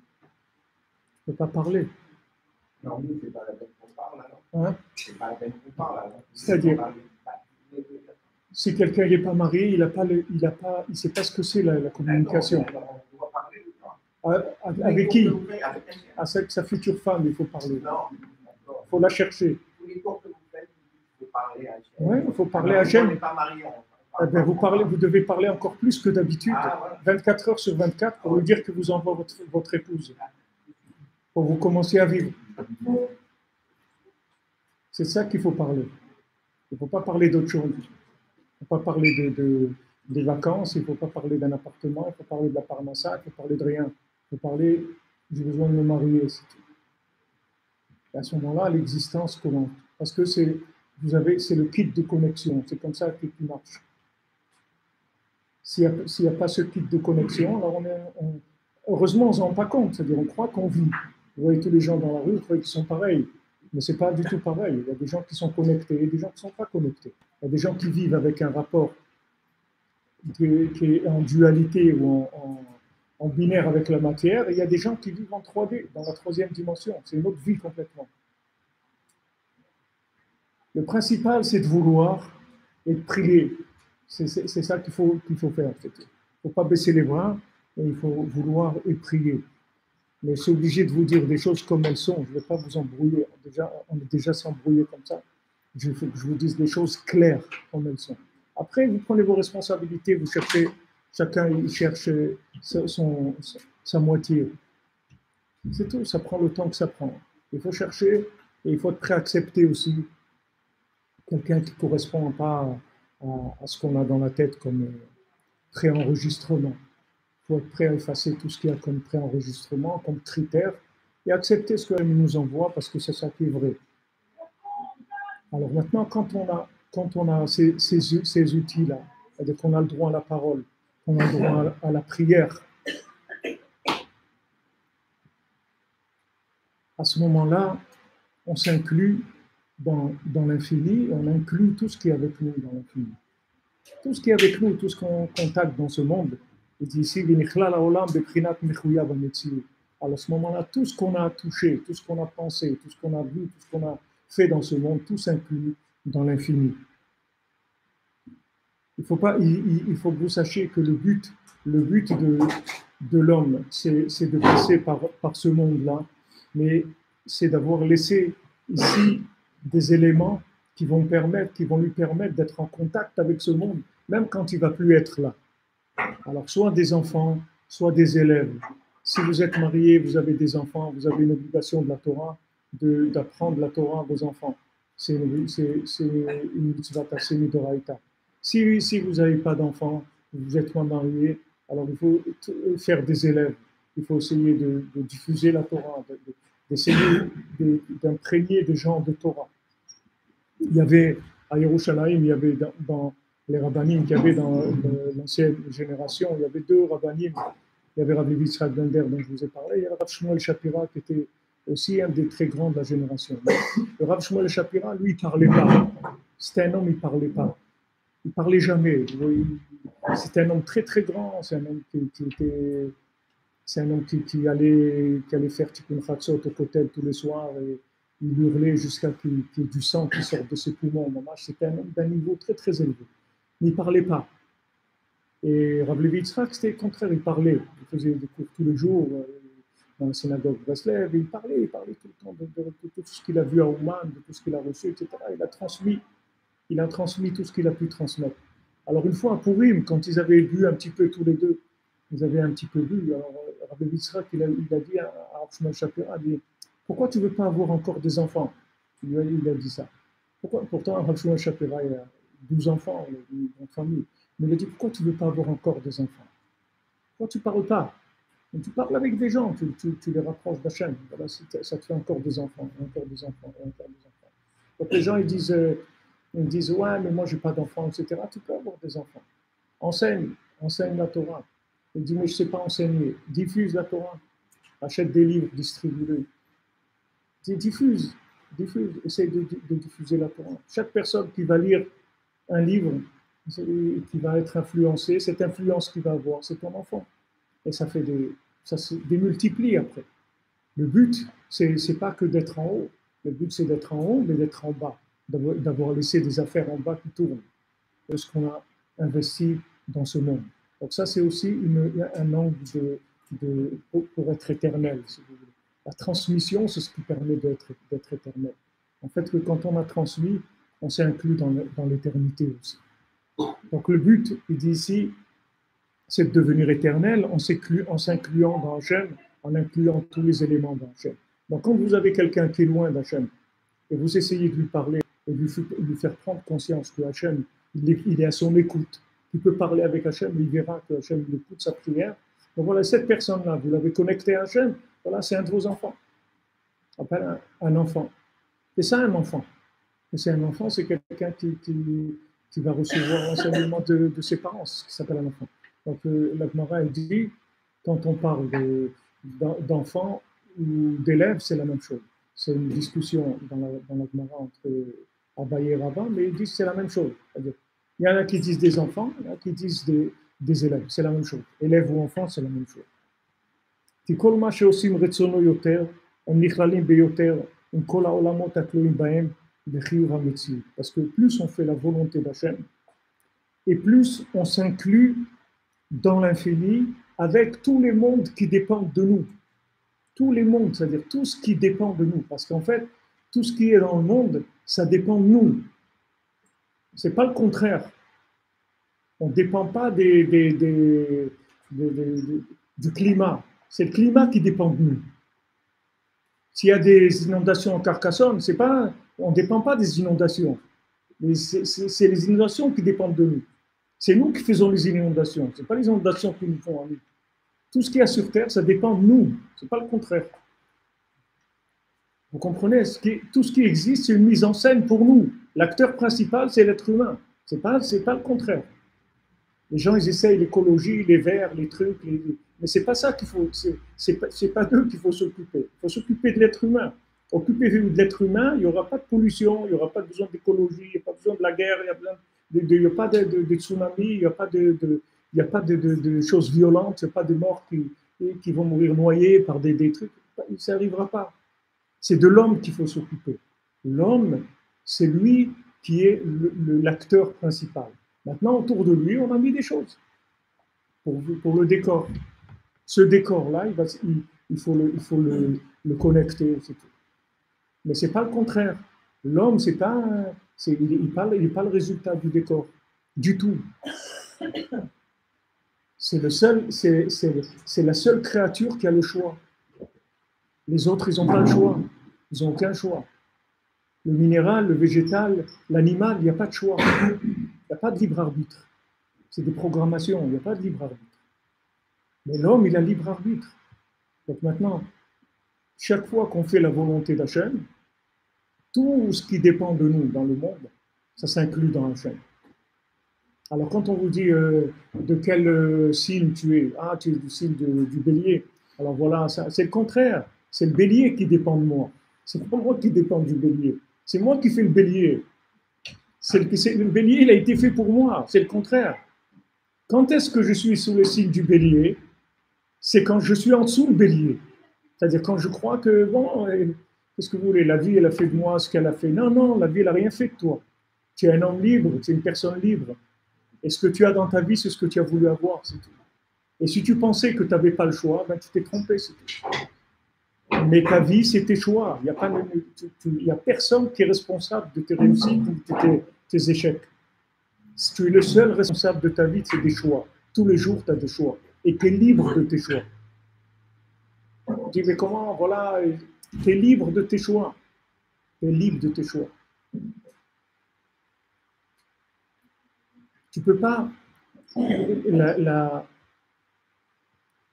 Speaker 1: Tu ne peux pas parler.
Speaker 2: Non, mais c'est pas la peine qu'on parle, alors.
Speaker 1: Hein?
Speaker 2: C'est pas la peine qu'on parle, alors.
Speaker 1: C'est-à-dire, si quelqu'un n'est pas marié, il ne sait pas ce que c'est la communication.
Speaker 2: On va parler ou pas?
Speaker 1: Avec qui? À sa future femme, il faut parler.
Speaker 2: Non,
Speaker 1: il faut la chercher.
Speaker 2: Tous les cours que vous faites, il faut parler à Hachem.
Speaker 1: Oui, il faut parler à Hachem.
Speaker 2: On n'est pas mariés.
Speaker 1: Eh bien, vous devez parler encore plus que d'habitude, 24 heures sur 24, pour lui dire que vous envoie votre épouse, pour vous commencer à vivre. C'est ça qu'il faut parler. Il ne faut pas parler d'autre chose. Il ne faut pas parler des vacances, il ne faut pas parler d'un appartement, il faut parler de la parnassa, il faut parler de rien. Il faut parler, j'ai besoin de me marier, c'est tout. Et à ce moment-là, l'existence commence. Parce que c'est le kit de connexion, c'est comme ça qu'il marche. S'il n'y a pas ce kit de connexion, alors heureusement, on ne se rend pas compte. C'est-à-dire, on croit qu'on vit. Vous voyez tous les gens dans la rue, vous croyez qu'ils sont pareils. Mais ce n'est pas du tout pareil. Il y a des gens qui sont connectés et des gens qui ne sont pas connectés. Il y a des gens qui vivent avec un rapport qui est en dualité ou en binaire avec la matière. Et il y a des gens qui vivent en 3D, dans la troisième dimension. C'est une autre vie complètement. Le principal, c'est de vouloir et de prier. C'est ça qu'il faut faire. Il ne faut pas baisser les bras, et il faut vouloir et prier. Mais je suis obligé de vous dire des choses comme elles sont. Je ne vais pas vous embrouiller. On est déjà s'embrouiller comme ça. Il faut que je vous dise des choses claires comme elles sont. Après, vous prenez vos responsabilités, vous cherchez, chacun il cherche sa moitié. C'est tout, ça prend le temps que ça prend. Il faut chercher et il faut être prêt à accepter aussi quelqu'un qui ne correspond pas à ce qu'on a dans la tête comme préenregistrement. Il faut être prêt à effacer tout ce qu'il y a comme préenregistrement, comme critère, et accepter ce qu'elle nous envoie parce que c'est ça qui est vrai. Alors maintenant, quand on a ces outils-là, c'est-à-dire qu'on a le droit à la parole, qu'on a le droit à la prière, à ce moment-là, on s'inclut dans l'infini, on inclut tout ce qui est avec nous dans l'infini. Tout ce qui est avec nous, tout ce qu'on contacte dans ce monde, il dit ici, alors à ce moment-là, tout ce qu'on a touché, tout ce qu'on a pensé, tout ce qu'on a vu, tout ce qu'on a fait dans ce monde, tout s'inclut dans l'infini. Il faut que vous sachiez que le but de l'homme, c'est de passer par ce monde-là, mais c'est d'avoir laissé ici des éléments qui vont lui permettre d'être en contact avec ce monde, même quand il ne va plus être là. Alors, soit des enfants, soit des élèves. Si vous êtes marié, vous avez des enfants, vous avez une obligation de la Torah, d'apprendre la Torah à vos enfants. C'est une mitzvah tassée midoraïta. Si vous n'avez pas d'enfants, vous êtes pas marié, alors il faut faire des élèves. Il faut essayer de diffuser la Torah, d'essayer d'imprégner des gens de Torah. Il y avait à Yerushalayim, il y avait dans les rabbanim qu'il y avait dans l'ancienne génération, il y avait deux rabbanim. Il y avait Rabbi Yitzhak Bender dont je vous ai parlé, il y avait Rav Shmuel Shapira qui était aussi un des très grands de la génération. Le Rav Shmuel Shapira, lui, il ne parlait pas. C'était un homme, il ne parlait pas. Il parlait jamais. C'était un homme très très grand. C'est un homme qui allait faire Tikkun Chatzot au Kotel tous les soirs et il hurlait jusqu'à qu'il y ait du sang qui sorte de ses poumons. C'était un homme d'un niveau très très élevé. Mais il ne parlait pas. Et Rav Levi Yitzhak, c'était le contraire, il parlait. Il faisait des cours tous les jours dans la synagogue de Breslev, et il parlait tout le temps de tout ce qu'il a vu à Ouman, de tout ce qu'il a reçu, etc. Il a transmis tout ce qu'il a pu transmettre. Alors une fois à Purim, quand ils avaient bu un petit peu tous les deux, ils avaient un petit peu bu, alors Rav Levi Yitzhak, il a dit à Shmuel Shapira, il dit, pourquoi tu ne veux pas avoir encore des enfants? Il a dit ça. Pourtant, Rav Shmuel Shapira, il a 12 enfants, une grande famille. Mais il a dit, pourquoi tu ne veux pas avoir encore des enfants? Pourquoi tu ne parles pas? Tu parles avec des gens, tu les rapproches d'Hachem. Voilà, ça te fait encore des enfants, encore des enfants, encore des enfants. Donc les gens, ils disent ouais, mais moi, je n'ai pas d'enfants, etc. Tu peux avoir des enfants. Enseigne la Torah. Il dit, mais je ne sais pas enseigner. Diffuse la Torah. Achète des livres, distribue-les. Diffuse. Essaye de diffuser la Torah. Chaque personne qui va lire un livre, qui va être influencé, cette influence qu'il va avoir, c'est ton enfant. Et ça se démultiplie après. Le but, c'est pas que d'être en haut. Le but, c'est d'être en haut, mais d'être en bas. D'avoir laissé des affaires en bas qui tournent. De ce qu'on a investi dans ce monde. Donc ça, c'est aussi un angle pour être éternel, si vous voulez. La transmission, c'est ce qui permet d'être éternel. En fait, que quand on a transmis, on s'est inclus dans l'éternité aussi. Donc le but, il dit ici, c'est de devenir éternel en s'incluant dans Hachem, en incluant tous les éléments d'Hachem. Donc quand vous avez quelqu'un qui est loin d'Hachem, et vous essayez de lui parler, et de lui faire prendre conscience que Hachem, il est à son écoute, il peut parler avec Hachem, il verra que Hachem écoute sa prière. Donc voilà, cette personne-là, vous l'avez connectée à Hachem, voilà, c'est un de vos enfants. On appelle un enfant. C'est ça un enfant. Et c'est un enfant, c'est quelqu'un qui va recevoir l'enseignement de ses parents, ce qui s'appelle un enfant. Donc la Gemara, elle dit, quand on parle d'enfants ou d'élèves, c'est la même chose. C'est une discussion dans la Gemara entre Abaye et Rava, mais ils disent que c'est la même chose. C'est-à-dire, il y en a qui disent des enfants, il y en a qui disent des élèves. C'est la même chose. Élève ou enfant, c'est la même chose. כל מה שעושים רצונו יותר, הם נכללים ביותר עם כל העולמות התלויים בהם בחיוב המציאות. Parce que plus on fait la volonté d'Hachem, et plus on s'inclut dans l'infini avec tous les mondes qui dépendent de nous. Tous les mondes, c'est-à-dire tout ce qui dépend de nous. Parce qu'en fait, tout ce qui est dans le monde, ça dépend de nous. Ce n'est pas le contraire. On ne dépend pas du climat. C'est le climat qui dépend de nous. S'il y a des inondations en Carcassonne, on ne dépend pas des inondations. C'est les inondations qui dépendent de nous. C'est nous qui faisons les inondations. Ce n'est pas les inondations qui nous font en nous. Tout ce qu'il y a sur Terre, ça dépend de nous. Ce n'est pas le contraire. Vous comprenez? Tout ce qui existe, c'est une mise en scène pour nous. L'acteur principal, c'est l'être humain. Ce n'est pas le contraire. Les gens, ils essayent l'écologie, les verts, les trucs, mais c'est pas ça qu'il faut. C'est pas d'eux qu'il faut s'occuper. Il faut s'occuper de l'être humain. Occupez-vous de l'être humain, il n'y aura pas de pollution, il n'y aura pas besoin d'écologie, il n'y a pas besoin de la guerre, il n'y a pas de tsunami, il n'y a pas de choses violentes, il n'y a pas de morts qui vont mourir noyés par des trucs. Ça n'arrivera pas. C'est de l'homme qu'il faut s'occuper. L'homme, c'est lui qui est l'acteur principal. Maintenant, autour de lui, on a mis des choses pour le décor. Ce décor-là, il faut le connecter, c'est tout. Mais ce n'est pas le contraire. L'homme, il n'est pas le résultat du décor, du tout. C'est la seule créature qui a le choix. Les autres, ils n'ont pas le choix. Ils n'ont aucun choix. Le minéral, le végétal, l'animal, il n'y a pas de choix. Il n'y a pas de libre arbitre. C'est des programmations, il n'y a pas de libre arbitre. Mais l'homme, il a libre arbitre. Donc maintenant, chaque fois qu'on fait la volonté d'Hachem, tout ce qui dépend de nous dans le monde, ça s'inclut dans Hachem. Alors quand on vous dit de quel signe tu es, tu es du signe du bélier, alors voilà, c'est le contraire. C'est le bélier qui dépend de moi. C'est pas moi qui dépend du bélier. C'est moi qui fais le bélier. Le bélier, il a été fait pour moi, c'est le contraire. Quand est-ce que je suis sous le signe du bélier? C'est quand je suis en dessous le bélier. C'est-à-dire quand je crois que, bon, qu'est-ce que vous voulez, la vie, elle a fait de moi ce qu'elle a fait. Non, non, la vie, elle n'a rien fait de toi. Tu es un homme libre, tu es une personne libre. Et ce que tu as dans ta vie, c'est ce que tu as voulu avoir, c'est tout. Et si tu pensais que tu n'avais pas le choix, ben tu t'es trompé, c'est tout. Mais ta vie, c'est tes choix. Il n'y a personne qui est responsable de tes réussites ou de tes échecs. Tu es le seul responsable de ta vie, c'est des choix. Tous les jours, tu as des choix. Et tu es libre de tes choix. Tu dis, mais comment, voilà, tu es libre de tes choix. Tu es libre de tes choix. Tu ne peux pas.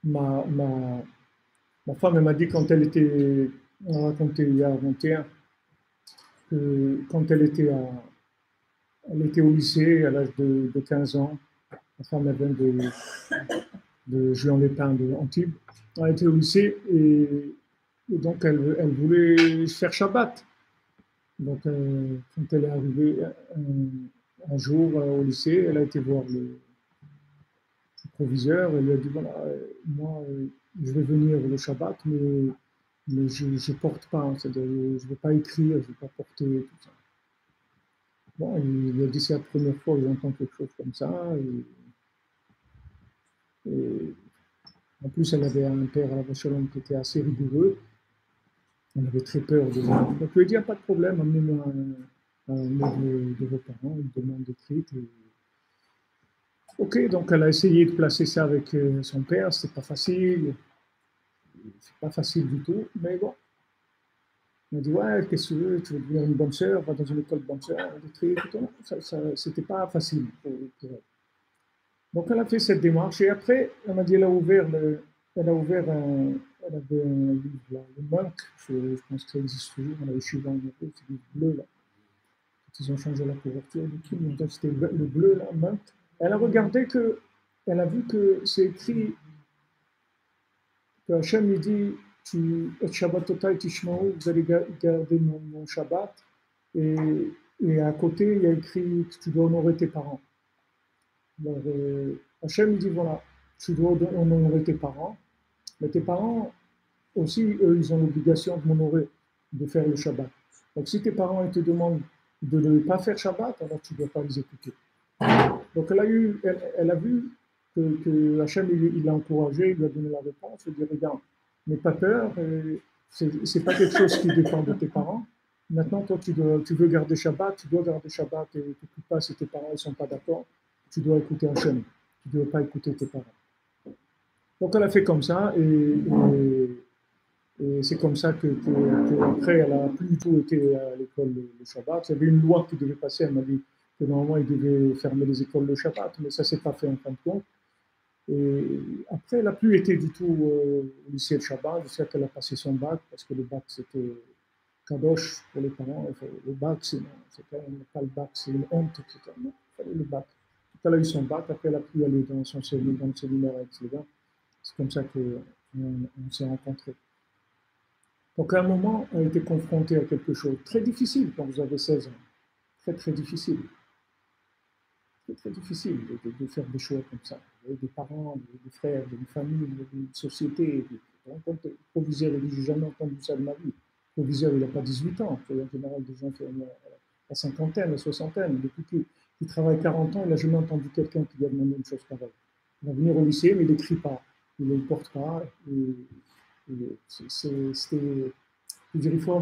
Speaker 1: Ma femme, elle m'a dit quand elle était. On a raconté hier avant-hier que quand elle était au lycée à l'âge de 15 ans. Ma femme, elle vient de Juan-les-Pins, d'Antibes. Elle était au lycée et donc elle voulait faire Shabbat. Donc quand elle est arrivée un jour au lycée, elle a été voir le proviseur et lui a dit voilà, moi je vais venir le Shabbat, mais je ne porte pas, c'est-à-dire je ne vais pas écrire, je ne vais pas porter tout ça. Bon, il a dit c'est la première fois que j'entends quelque chose comme ça. Et en plus, elle avait un père à la Vachalon qui était assez rigoureux. On avait très peur de. Donc, je lui ai dit, il n'y a pas de problème, amenez-moi un mot de vos parents, une demande écrite. Et... Ok, donc elle a essayé de placer ça avec son père, c'est pas facile. C'est pas facile du tout, mais bon. On a dit, ouais, qu'est-ce que tu veux devenir une bonne sœur, va dans une école de bonne sœur, c'était pas facile pour elle. Donc elle a fait cette démarche et après, elle m'a dit, elle a ouvert elle avait un livre, là, le Monk, je pense que ça existe toujours, on avait suivi en Europe, c'est le bleu, là. Ils ont changé la couverture du film, donc c'était le bleu, là, Monk. Elle a regardé elle a vu que c'est écrit que Hachem lui dit, vous allez garder mon Shabbat, et à côté, il y a écrit que tu dois honorer tes parents. Alors, Hachem dit voilà, tu dois honorer tes parents, mais tes parents aussi, eux, ils ont l'obligation de m'honorer, de faire le Shabbat. Donc si tes parents ils te demandent de ne pas faire Shabbat, alors tu ne dois pas les écouter. Donc elle a vu que Hachem il l'a encouragé, il lui a donné la réponse, il dit regarde, n'aie pas peur, c'est pas quelque chose qui dépend de tes parents. Maintenant, toi, tu veux garder Shabbat, tu dois garder Shabbat et tu n'écoutes pas si tes parents ne sont pas d'accord, tu dois écouter Hachem, tu ne dois pas écouter tes parents. Donc elle a fait comme ça et c'est comme ça qu'après, elle n'a plus du tout été à l'école le Shabbat. Il y avait une loi qui devait passer, elle m'a dit que normalement, il devait fermer les écoles le Shabbat, mais ça ne s'est pas fait en fin de compte. Et après, elle n'a plus été du tout au lycée le Shabbat. Je sais qu'elle a passé son bac, parce que le bac, c'était kadosh pour les parents. Enfin, le bac, c'est pas le bac, c'est une honte, etc. Non, il fallait le bac. Donc, elle a eu son bac, après, elle a pu aller dans le séminaire avec les gars. C'est comme ça qu'on s'est rencontrés. Donc, à un moment, on a été confronté à quelque chose de très difficile quand vous avez 16 ans. Très, très difficile. C'est très difficile de faire des choix comme ça. Des parents, des frères, une famille, une société. Le proviseur, il dit, j'ai jamais entendu ça de ma vie. Le proviseur, il n'a pas 18 ans. En général, des gens qui ont la cinquantaine, la soixantaine. Depuis qu'il travaille 40 ans, il n'a jamais entendu quelqu'un qui lui a demandé une chose pareille. Il va venir au lycée, mais il n'écrit pas. Il ne le porte pas. Il faut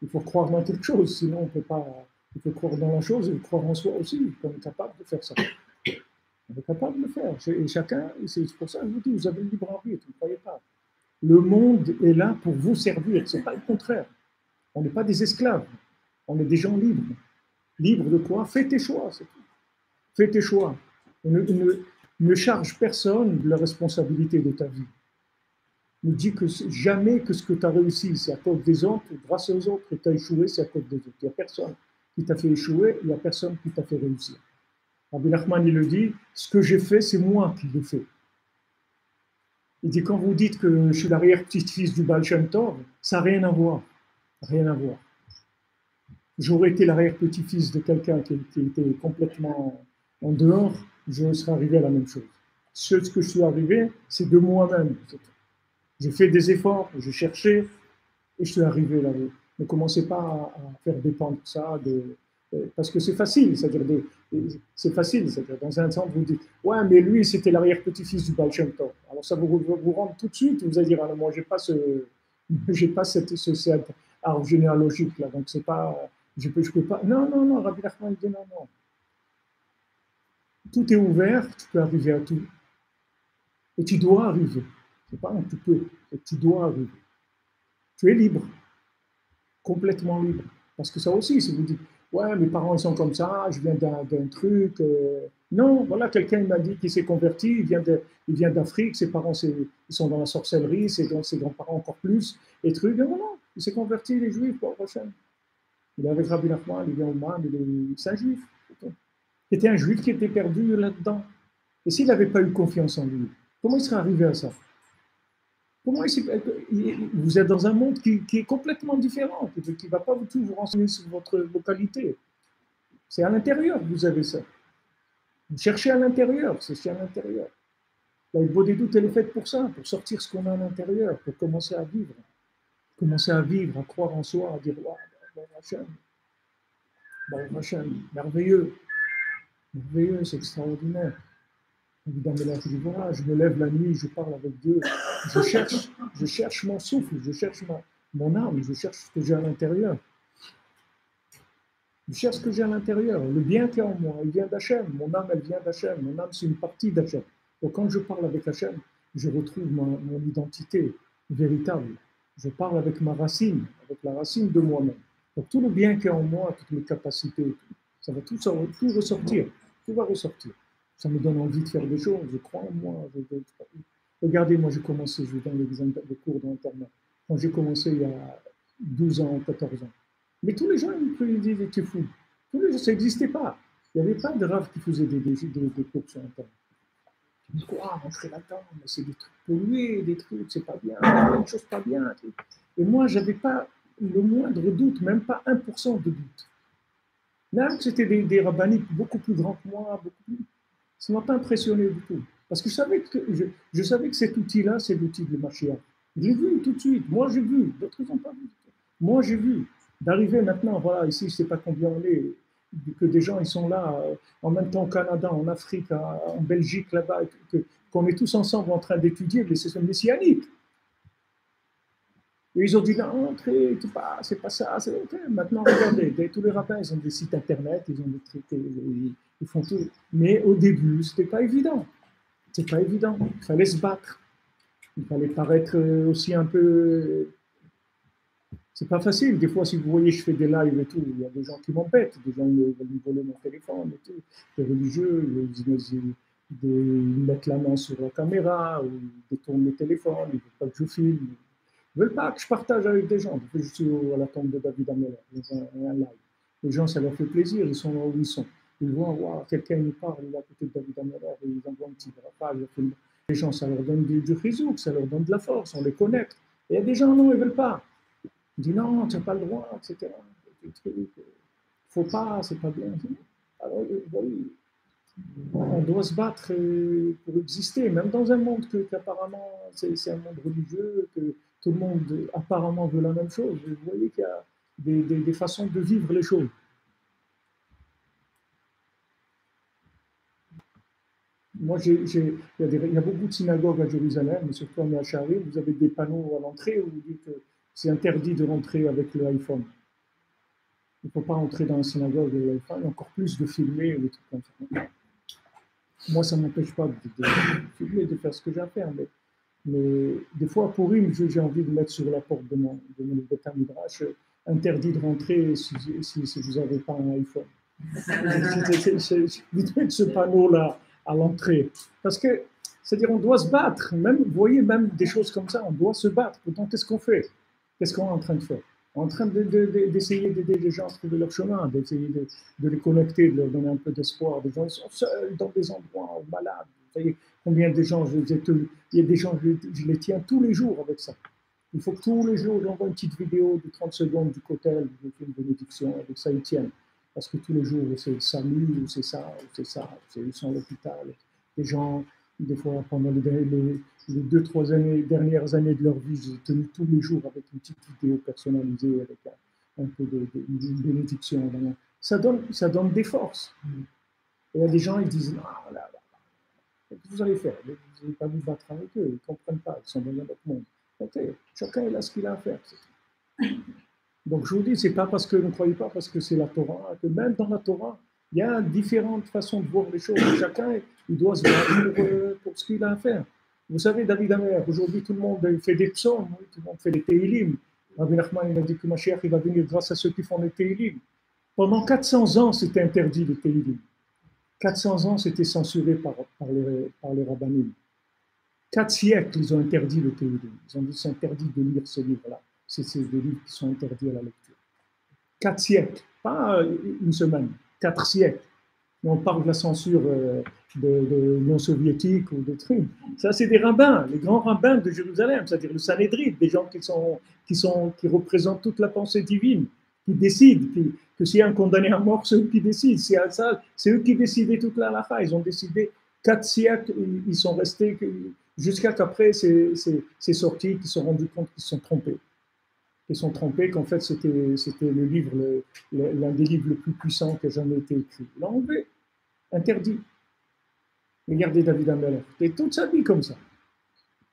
Speaker 1: il faut croire dans quelque chose, sinon on ne peut pas. Il faut croire dans la chose et croire en soi aussi. On est capable de faire ça. On est capable de le faire. Et chacun, c'est pour ça que je vous dis, vous avez le libre arbitre, ne croyez pas. Le monde est là pour vous servir, ce n'est pas le contraire. On n'est pas des esclaves, on est des gens libres. Libres de quoi? Fais tes choix, c'est tout. Fais tes choix. Ne charge personne de la responsabilité de ta vie. Ne dis que jamais que ce que tu as réussi, c'est à cause des autres, grâce aux autres, et tu as échoué, c'est à cause des autres. Il n'y a personne qui t'a fait échouer, il n'y a personne qui t'a fait réussir. Rabbi Nachman, il le dit, ce que j'ai fait, c'est moi qui l'ai fait. Il dit, quand vous dites que je suis l'arrière-petit-fils du Baal Shem Tov, ça n'a rien à voir. Rien à voir. j'aurais été l'arrière-petit-fils de quelqu'un qui était complètement en dehors, je serais arrivé à la même chose. Ce que je suis arrivé, c'est de moi-même. J'ai fait des efforts, j'ai cherché, et je suis arrivé là-haut. Ne commencez pas à faire dépendre ça parce que c'est facile, c'est-à-dire c'est facile, c'est-à-dire dans un sens vous dites ouais mais lui c'était l'arrière-petit-fils du Baal Shem Tov. Alors ça vous rend tout de suite, vous allez dire ah, moi j'ai pas cet arbre généalogique là, donc c'est pas je peux pas. Non, Rabbi Nachman dit non. Tout est ouvert, tu peux arriver à tout. Et tu dois arriver. C'est pas un tu peux, tu dois arriver. Tu es libre. Complètement libre. Parce que ça aussi, si vous dites, ouais, mes parents ils sont comme ça, je viens d'un truc. Non, voilà, quelqu'un m'a dit qu'il s'est converti, il vient d'Afrique, ses parents ils sont dans la sorcellerie, ses grands-parents encore plus, et trucs, et voilà, il s'est converti, il est juif, pour la prochaine. Il est avec Rabbi Nachman, il vient au Man, c'est un juif. C'était un juif qui était perdu là-dedans. Et s'il n'avait pas eu confiance en lui, comment il serait arrivé à ça? Comment vous êtes dans un monde qui est complètement différent, qui ne va pas tout vous renseigner sur votre localité. C'est à l'intérieur que vous avez ça. Vous cherchez à l'intérieur, c'est à l'intérieur. La Bodé doute, elle est faite pour ça, pour sortir ce qu'on a à l'intérieur, pour commencer à vivre. Commencer à vivre, à croire en soi, à dire waouh, Hachem, merveilleux, merveilleux, c'est extraordinaire. Évidemment, voilà, je me lève la nuit, je parle avec Dieu, je cherche mon souffle, je cherche mon âme, je cherche ce que j'ai à l'intérieur. Je cherche ce que j'ai à l'intérieur. Le bien qui est en moi, il vient d'Hachem. Mon âme, elle vient d'Hachem. Mon âme, c'est une partie d'Hachem. Donc quand je parle avec Hachem, je retrouve mon identité véritable. Je parle avec ma racine, avec la racine de moi-même. Donc tout le bien qui est en moi, toutes mes capacités, ça va tout ressortir. Tout va ressortir. Ça me donne envie de faire des choses. Je crois en moi. Regardez, moi j'ai commencé, je donne des cours d'Internet. Quand j'ai commencé il y a 12 ans, 14 ans. Mais tous les gens, ils disaient, t'es fou. Tous les gens, ça n'existait pas. Il n'y avait pas de rave qui faisait des cours sur Internet. Je me dis, quoi, rentrer là-dedans, mais c'est des trucs pollués, des trucs, c'est pas bien, il y a plein de choses pas bien. Et moi, je n'avais pas le moindre doute, même pas 1% de doute. Même que c'était des rabbiniques beaucoup plus grands que moi, ça ne m'a pas impressionné du tout. Parce que je savais que cet outil-là, c'est l'outil de Mashiach. J'ai vu tout de suite. Moi, j'ai vu. D'autres n'ont pas vu. Moi, j'ai vu. D'arriver maintenant, voilà, ici, je ne sais pas combien on est, que des gens, ils sont là, en même temps au Canada, en Afrique, en Belgique, là-bas, qu'on est tous ensemble en train d'étudier les sessions messianiques. Et ils ont dit, non, entrez, c'est pas ça, c'est ok. Maintenant, regardez, tous les rabbins, ils ont des sites internet, ils ont des trucs, ils font tout. Mais au début, c'était pas évident. C'est pas évident. Il fallait se battre. Il fallait paraître aussi un peu. C'est pas facile. Des fois, si vous voyez, je fais des lives et tout, il y a des gens qui m'embêtent. Des gens veulent me voler mon téléphone et tout. Des religieux, ils mettent la main sur la caméra, ou ils détournent le téléphone, ils ne veulent pas que je filme. Ils ne veulent pas que je partage avec des gens. Je suis à la tombe de David Ameller, un live. Les gens, ça leur fait plaisir, ils sont là où ils sont. Ils voient, wow, quelqu'un nous parle, il est à côté de David Ameller, et ils envoient un petit drapage. Les gens, ça leur donne du réseau, ça leur donne de la force, on les connecte. Et il y a des gens, non, ils ne veulent pas. Ils disent, non, tu n'as pas le droit, etc. Il ne faut pas, c'est pas bien. Alors, oui, on doit se battre pour exister, même dans un monde qu'apparemment, c'est un monde religieux, que tout le monde apparemment veut la même chose. Vous voyez qu'il y a des façons de vivre les choses. Moi, il y a beaucoup de synagogues à Jérusalem, mais surtout à Meacharim, vous avez des panneaux à l'entrée où vous dites que c'est interdit de rentrer avec l'iPhone. Il ne faut pas entrer dans la synagogue avec l'iPhone, encore plus de filmer ou des trucs comme ça. Moi, ça ne m'empêche pas de filmer, de faire ce que j'ai à faire, mais des fois, pour une, j'ai envie de mettre sur la porte de mon Beth Midrash, interdit de rentrer si vous n'avez pas un iPhone. Vite mettre ce panneau-là à l'entrée. Parce que, c'est-à-dire, on doit se battre. Même, vous voyez, même des choses comme ça, on doit se battre. Pourtant, qu'est-ce qu'on fait? Qu'est-ce qu'on est en train de faire? On est en train d'essayer d'aider les gens à trouver leur chemin, d'essayer de les connecter, de leur donner un peu d'espoir. Des gens sont seuls dans des endroits malades. Vous voyez combien de gens, il y a des gens, je les tiens tous les jours avec ça. Il faut que tous les jours, j'envoie une petite vidéo de 30 secondes du cotel, une bénédiction, avec ça, ils tiennent. Parce que tous les jours, c'est le SAMU, ou c'est ça, ou c'est ça, ils sont à l'hôpital. Les gens, des fois, pendant les 2-3 dernières années de leur vie, j'ai tenu tous les jours avec une petite vidéo personnalisée, avec un peu une bénédiction. Ça donne des forces. Et il y a des gens, ils disent, non, là, qu'est-ce que vous allez faire? Vous n'allez pas vous battre avec eux, ils ne comprennent pas, ils sont dans un autre monde. Ok, chacun il a ce qu'il a à faire. Donc je vous dis, c'est pas parce que vous ne croyez pas, parce que c'est la Torah, que même dans la Torah, il y a différentes façons de voir les choses. Chacun, il doit se battre pour ce qu'il a à faire. Vous savez, David Amer, aujourd'hui tout le monde fait des psaumes, tout le monde fait des Teilim. Rabbi Nachman, il a dit que Mashiach, il va venir grâce à ceux qui font les Teilim. Pendant 400 ans, c'était interdit le Teilim. 400 ans, c'était censuré par les rabbinim. 4 siècles, ils ont interdit le Teilim. Ils ont dit c'est interdit de lire ce livre-là. C'est des livres qui sont interdits à la lecture. 4 siècles, pas une semaine, 4 siècles. Et on parle de la censure de non-soviétique ou de trucs. Ça, c'est des rabbins, les grands rabbins de Jérusalem, c'est-à-dire le Sanhédrin, des gens qui représentent toute la pensée divine, qui décident, que s'il y a un condamné à mort, c'est eux qui décident. C'est eux qui décidaient toute la halakha. Ils ont décidé 4 siècles, ils sont restés jusqu'à qu'après c'est sorti, qu'ils se sont rendus compte qu'ils se sont trompés. Ils se sont trompés qu'en fait c'était le livre, l'un des livres les plus puissants qui a jamais été écrit. Ils l'ont enlevé, interdit. Regardez David Ameller, et toute sa vie comme ça.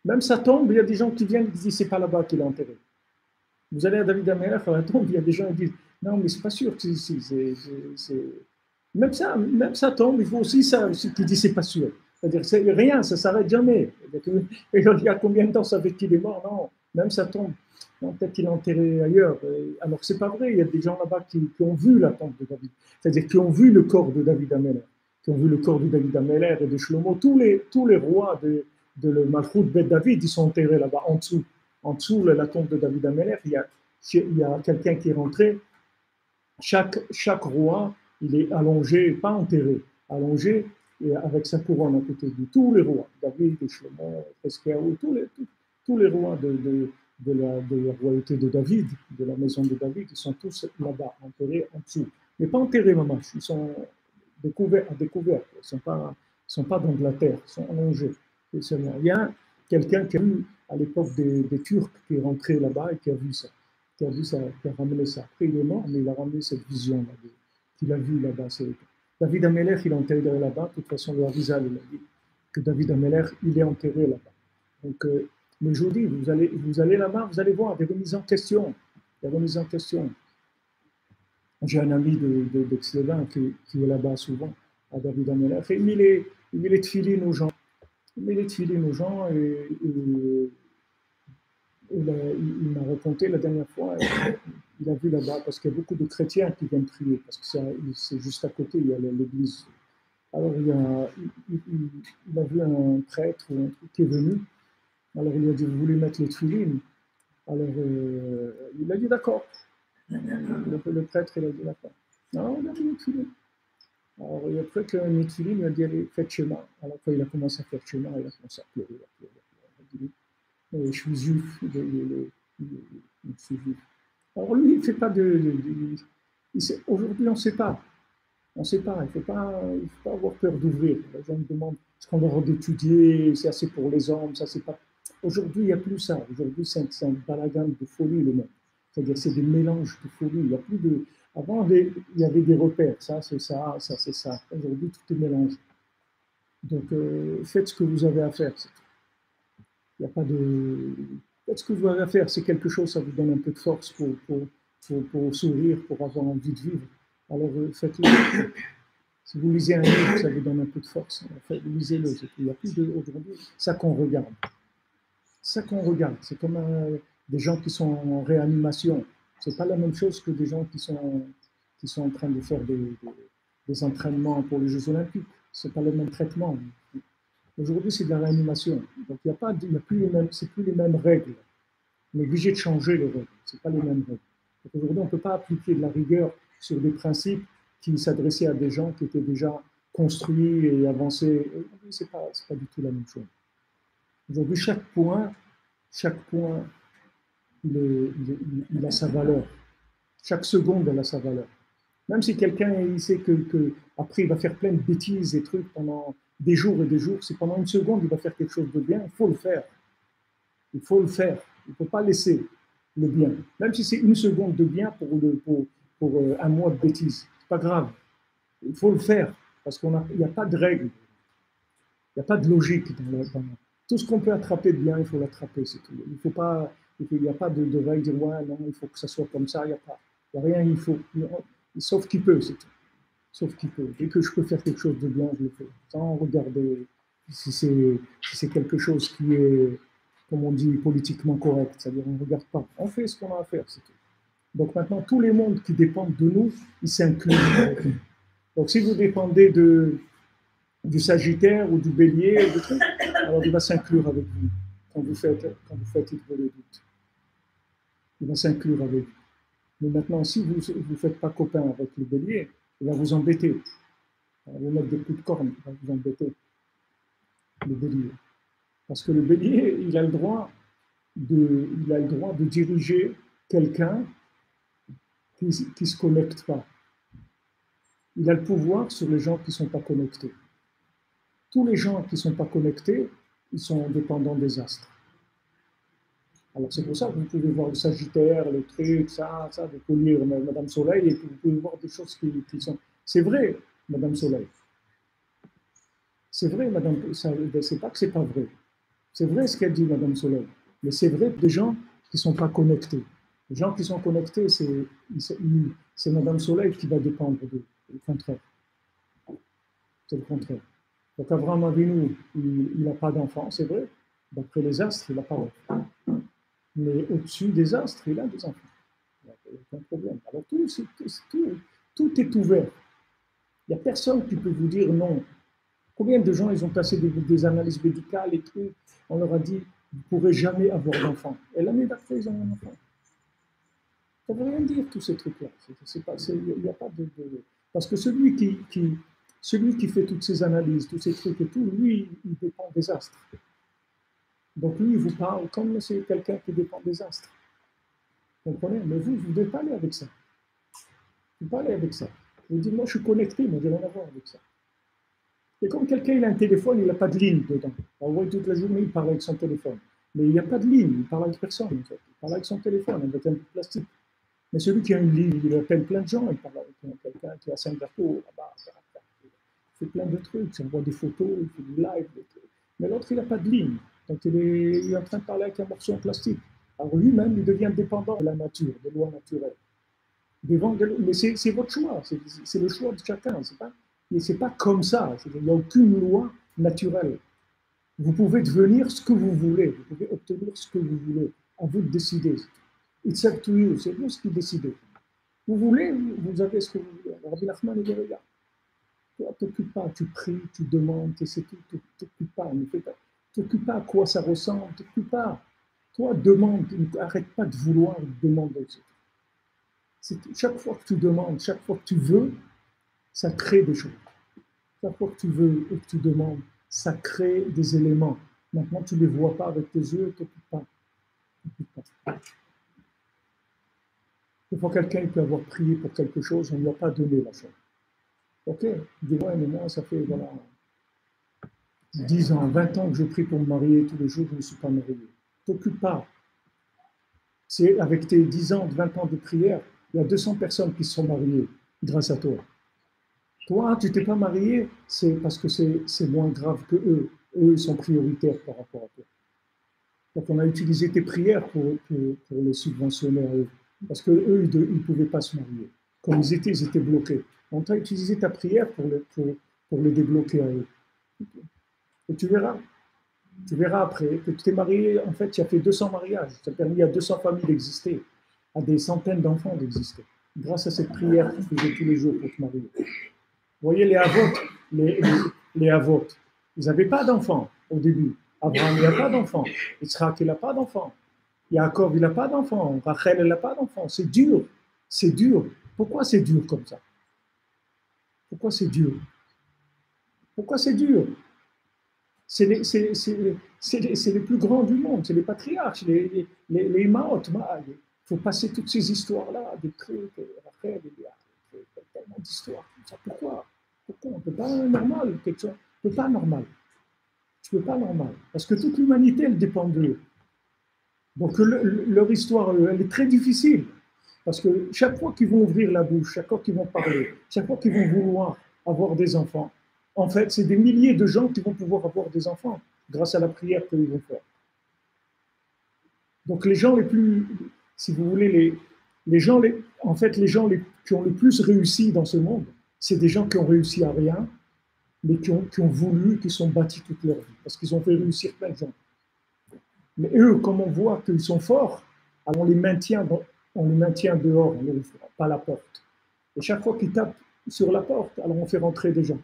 Speaker 1: Même sa tombe, il y a des gens qui viennent et disent c'est pas là-bas qu'il est enterré. Vous allez à David Ameller, à la tombe, il y a des gens qui disent non mais c'est pas sûr, même ça tombe, il faut aussi ça qui dit c'est pas sûr. C'est-à-dire c'est rien, ça s'arrête jamais. Et il y a combien de temps ça fait qu'il est mort? Non, même ça tombe. Peut-être qu'il est enterré ailleurs. Alors c'est pas vrai, il y a des gens là-bas qui ont vu la tombe de David, c'est-à-dire qui ont vu le corps de David Ameller, qui ont vu le corps de David Ameller et de Shlomo. Tous les rois de le Malchut Bet David, ils sont enterrés là-bas, en dessous. En dessous, la tombe de David Ameller, il y a quelqu'un qui est rentré. Chaque roi, il est allongé, pas enterré, allongé et avec sa couronne à côté de lui. Tous les rois, David, Shlomo, Eskéaou, tous les rois de la royauté de David, de la maison de David, ils sont tous là-bas, enterrés en dessous. Mais pas enterrés, maman, ils sont découverts, ils ne sont pas dans de la terre, ils sont allongés. Il y a quelqu'un qui a vu, à l'époque des Turcs, qui est rentré là-bas et qui a vu ça. Qui a ramené ça. Après, il est mort, mais il a ramené cette vision-là, qu'il a vue là-bas. David Ameller, il est enterré là-bas. De toute façon, le Harizal, il a dit que David Ameller, il est enterré là-bas. Donc, mais je vous dis, vous allez là-bas, vous allez voir des remises en question. Des remises en question. J'ai un ami d'Aix-les-Bains qui est là-bas souvent, à David Ameller. Et il met les tefilines aux gens. Il met les tefilines aux gens et il m'a raconté la dernière fois, il a vu là-bas, parce qu'il y a beaucoup de chrétiens qui viennent prier, parce que c'est juste à côté, il y a l'église. Alors il a vu un prêtre ou un truc qui est venu, alors il lui a dit, vous voulez mettre les tefilines? Alors il a dit d'accord. Le prêtre, il a dit d'accord. Non, il a mis les tefilines. Alors après qu'il a tefilines, il a dit, allez, faites schéma. Alors quand il a commencé à faire schéma, il a commencé à pleurer. Je suis juif, je suis juif. Alors lui, il ne fait pas aujourd'hui, on ne sait pas. On ne sait pas, il ne faut pas avoir peur d'ouvrir. Les gens me demandent, est-ce qu'on doit d'étudier, c'est assez pour les hommes, ça c'est pas... Aujourd'hui, il n'y a plus ça. Aujourd'hui, c'est un balagan de folie, le monde. C'est-à-dire, c'est des mélanges de folie. Il y a plus de... Avant, il y avait des repères. Ça, c'est ça, ça, c'est ça. Aujourd'hui, tout est mélangé. Donc, faites ce que vous avez à faire. Il n'y a pas de... Faites ce que vous avez à faire. C'est quelque chose, ça vous donne un peu de force pour sourire, pour avoir envie de vivre. Alors, faites-le. Si vous lisez un livre, ça vous donne un peu de force. Lisez-le. Il n'y a plus aujourd'hui. Ça qu'on regarde. Ça qu'on regarde. C'est comme des gens qui sont en réanimation. C'est pas la même chose que des gens qui sont en train de faire des entraînements pour les Jeux Olympiques. C'est pas le même traitement. Aujourd'hui, c'est de la réanimation. Donc, il n'y a plus les mêmes règles. On est obligé de changer les règles. C'est pas les mêmes règles. Donc, aujourd'hui, on ne peut pas appliquer de la rigueur sur des principes qui s'adressaient à des gens qui étaient déjà construits et avancés. Aujourd'hui, c'est pas du tout la même chose. Aujourd'hui, chaque point il a sa valeur. Chaque seconde, elle a sa valeur. Même si quelqu'un il sait après il va faire plein de bêtises et trucs pendant des jours et des jours, si pendant une seconde il va faire quelque chose de bien, il faut le faire. Il faut le faire. Il ne faut pas laisser le bien. Même si c'est une seconde de bien pour un mois de bêtises. C'est pas grave. Il faut le faire. Parce qu'il n'y a pas de règle. Il n'y a pas de logique dans tout ce qu'on peut attraper de bien, il faut l'attraper. C'est tout. Il faut pas, il n'y a pas de règle de dire ouais, non, il faut que ça soit comme ça. Il n'y a pas. Il n'y a rien, il faut. Sauf qu'il peut, c'est tout. Sauf qu'il peut. Dès que je peux faire quelque chose de bien, je le fais. Sans regarder si c'est quelque chose qui est, comme on dit, politiquement correct. C'est-à-dire, on ne regarde pas. On fait ce qu'on a à faire, c'est tout. Donc maintenant, tous les mondes qui dépendent de nous, ils s'incluent. Donc si vous dépendez du Sagittaire ou du Bélier, alors il va s'inclure avec vous quand vous faites le doute. Il va s'inclure avec vous. Mais maintenant, si vous ne faites pas copain avec le Bélier, il va vous embêter. Il va vous mettre des coups de corne, il va vous embêter, le Bélier. Parce que le Bélier, il a le droit de diriger quelqu'un qui ne se connecte pas. Il a le pouvoir sur les gens qui ne sont pas connectés. Tous les gens qui ne sont pas connectés, ils sont dépendants des astres. Alors c'est pour ça que vous pouvez voir le Sagittaire, le truc, ça, vous pouvez lire Madame Soleil et puis vous pouvez voir des choses qui sont... C'est vrai, Madame Soleil. C'est vrai, Madame... C'est pas que c'est pas vrai. C'est vrai ce qu'elle dit, Madame Soleil. Mais c'est vrai des gens qui ne sont pas connectés. Les gens qui sont connectés, c'est Madame Soleil qui va dépendre d'eux. C'est le contraire. C'est le contraire. Donc Abraham Avinu, il n'a pas d'enfant, c'est vrai. D'après les astres, il n'a pas d'enfant. Mais au-dessus des astres, il a des enfants. Il n'y a aucun problème. Alors tout est ouvert. Il n'y a personne qui peut vous dire non. Combien de gens ils ont passé des analyses médicales et tout, on leur a dit, vous ne pourrez jamais avoir d'enfant. Et l'année d'après, ils ont un enfant. Ça ne veut rien dire, tous ces trucs-là. Il n'y a pas de... Parce que celui qui fait toutes ces analyses, tous ces trucs et tout, lui, il dépend des astres. Donc lui, il vous parle comme c'est quelqu'un qui dépend des astres. Vous comprenez? Mais vous ne devez pas aller avec ça. Vous ne devez pas aller avec ça. Vous dites, moi, je suis connecté, mais je n'ai rien à voir avec ça. C'est comme quelqu'un, il a un téléphone, il n'a pas de ligne dedans. On voit toute la journée, il parle avec son téléphone. Mais il n'y a pas de ligne, il parle avec personne, en fait. Il parle avec son téléphone, avec un peu de plastique. Mais celui qui a une ligne, il appelle plein de gens, il parle avec quelqu'un qui est à Singapour, là-bas, il fait plein de trucs, il envoie des photos, il fait du live, des trucs. Mais l'autre, il n'a pas de ligne. Donc il est en train de parler avec un morceau en plastique. Alors lui-même, il devient dépendant de la nature, des lois naturelles. Mais c'est votre choix, c'est le choix de chacun. C'est pas comme ça, il n'y a aucune loi naturelle. Vous pouvez devenir ce que vous voulez, vous pouvez obtenir ce que vous voulez. À vous de décider. It's up to you, c'est vous qui décidez. Vous voulez, vous avez ce que vous voulez. Rabbi Nachman, il dit, regarde, toi, t'occupe pas, tu pries, tu demandes, c'est tout, t'occupe pas, ne fais pas. T'occupe pas à quoi ça ressemble, t'occupe pas. Toi, demande, arrête pas de vouloir demander. Chaque fois que tu demandes, chaque fois que tu veux, ça crée des choses. Chaque fois que tu veux et que tu demandes, ça crée des éléments. Maintenant, tu ne les vois pas avec tes yeux, t'occupe pas. Des fois, quelqu'un peut avoir prié pour quelque chose, on ne lui a pas donné la chose. Ok, il dit, ouais, mais moi, ça fait 10 ans, 20 ans que je prie pour me marier, tous les jours, je ne me suis pas marié. T'occupe pas. C'est avec tes 10 ans, 20 ans de prière, il y a 200 personnes qui se sont mariées grâce à toi. Toi, tu t'es pas marié, c'est parce que c'est moins grave que eux. Eux, ils sont prioritaires par rapport à toi. Donc, on a utilisé tes prières pour les subventionner à eux. Parce qu'eux, ils ne pouvaient pas se marier. Comme ils étaient bloqués. On t'a utilisé ta prière pour les débloquer à eux. Et tu verras après que tu t'es marié, en fait, tu as fait 200 mariages. Tu as permis à 200 familles d'exister, à des centaines d'enfants d'exister, grâce à cette prière que tu faisais tous les jours pour te marier. Vous voyez, les avots, ils n'avaient pas d'enfants au début. Abraham, il n'a pas d'enfants. Yitzhak, il n'a pas d'enfants. Yaakov, il n'a pas d'enfants. Rachel, elle n'a pas d'enfants. C'est dur. C'est dur. Pourquoi c'est dur comme ça? Pourquoi c'est dur? Pourquoi c'est dur? C'est c'est les plus grands du monde, c'est les patriarches, les Maot. Il faut passer toutes ces histoires-là, des trucs, après, tellement d'histoires. Pourquoi on ne peut pas normal, quelque chose. On ne peut pas normal. Tu ne peux pas normal. Parce que toute l'humanité, elle dépend d'eux. Donc leur histoire, elle est très difficile. Parce que chaque fois qu'ils vont ouvrir la bouche, chaque fois qu'ils vont parler, chaque fois qu'ils vont vouloir avoir des enfants, en fait, c'est des milliers de gens qui vont pouvoir avoir des enfants grâce à la prière qu'ils vont faire. Donc les gens les plus, si vous voulez, les gens qui ont le plus réussi dans ce monde, c'est des gens qui ont réussi à rien, mais qui ont voulu, qui sont battus toute leur vie, parce qu'ils ont fait réussir plein de gens. Mais eux, comme on voit qu'ils sont forts, alors on les maintient dehors, on n'ouvre pas la porte. Et chaque fois qu'ils tapent sur la porte, alors on fait rentrer des gens.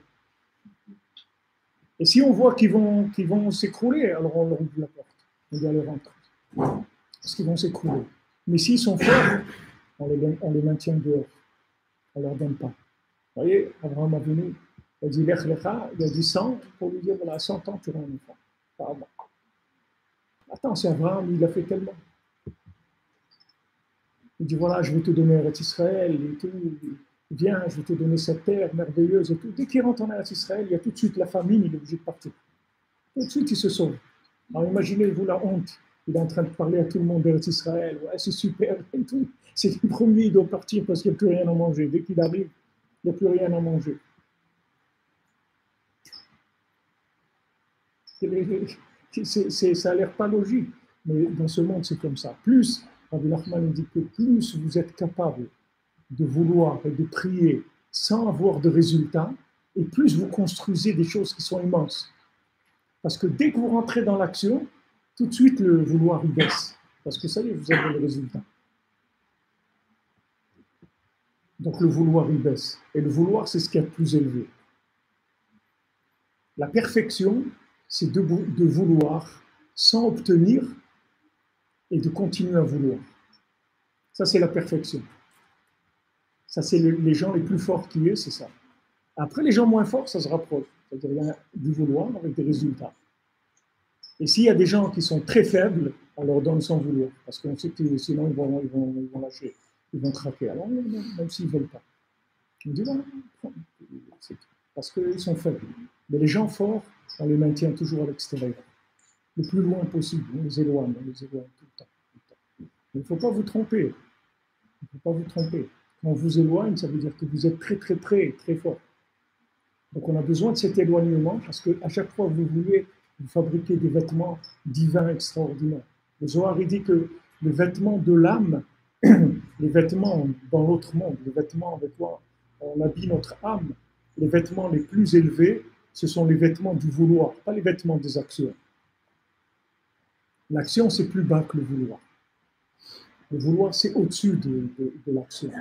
Speaker 1: Et si on voit qu'ils vont s'écrouler, alors on leur ouvre la porte. On doit les rentrer. Parce qu'ils vont s'écrouler. Mais s'ils sont forts, on les maintient dehors. On ne leur donne pas. Vous voyez, Abraham a venu, il a dit Lech Lecha, il a dit 100, pour lui dire voilà, 100 ans, tu auras un enfant. Pardon. Attends, c'est Abraham, il a fait tellement. Il dit voilà, je vais te donner Eretz Israël et tout. Viens, je vais te donner cette terre merveilleuse et tout. Dès qu'il rentre en Eretz Israël, il y a tout de suite la famine, il est obligé de partir. Tout de suite, il se sauve. Alors imaginez-vous la honte. Il est en train de parler à tout le monde d'Eretz Israël. Ouais, c'est super et tout. C'est le premier, il doit partir parce qu'il n'y a plus rien à manger. Dès qu'il arrive, il n'y a plus rien à manger. Ça a l'air pas logique, mais dans ce monde, c'est comme ça. Plus, Rabbi Nachman dit que plus vous êtes capable de vouloir et de prier sans avoir de résultats, et plus vous construisez des choses qui sont immenses. Parce que dès que vous rentrez dans l'action, tout de suite le vouloir il baisse. Parce que ça y est, vous avez le résultat. Donc le vouloir il baisse. Et le vouloir, c'est ce qu'il y a de plus élevé. La perfection, c'est de vouloir sans obtenir et de continuer à vouloir. Ça, c'est la perfection. Ça, c'est les gens les plus forts qui est, c'est ça. Après, les gens moins forts, ça se rapproche. C'est-à-dire, il y a du vouloir avec des résultats. Et s'il y a des gens qui sont très faibles, on leur donne sans vouloir. Parce qu'on sait que sinon, ils vont lâcher. Ils vont craquer. Alors, même s'ils ne veulent pas. On dit, voilà, c'est tout. Parce qu'ils sont faibles. Mais les gens forts, on les maintient toujours à l'extérieur. Le plus loin possible. On les éloigne tout le temps. Mais il ne faut pas vous tromper. Il ne faut pas vous tromper. Quand on vous éloigne, ça veut dire que vous êtes très, très, très, très fort. Donc on a besoin de cet éloignement parce qu'à chaque fois que vous voulez vous fabriquer des vêtements divins extraordinaires. Le Zohar il dit que les vêtements de l'âme, les vêtements dans l'autre monde, les vêtements avec quoi on habille notre âme, les vêtements les plus élevés, ce sont les vêtements du vouloir, pas les vêtements des actions. L'action, c'est plus bas que le vouloir. Le vouloir, c'est au-dessus de l'action.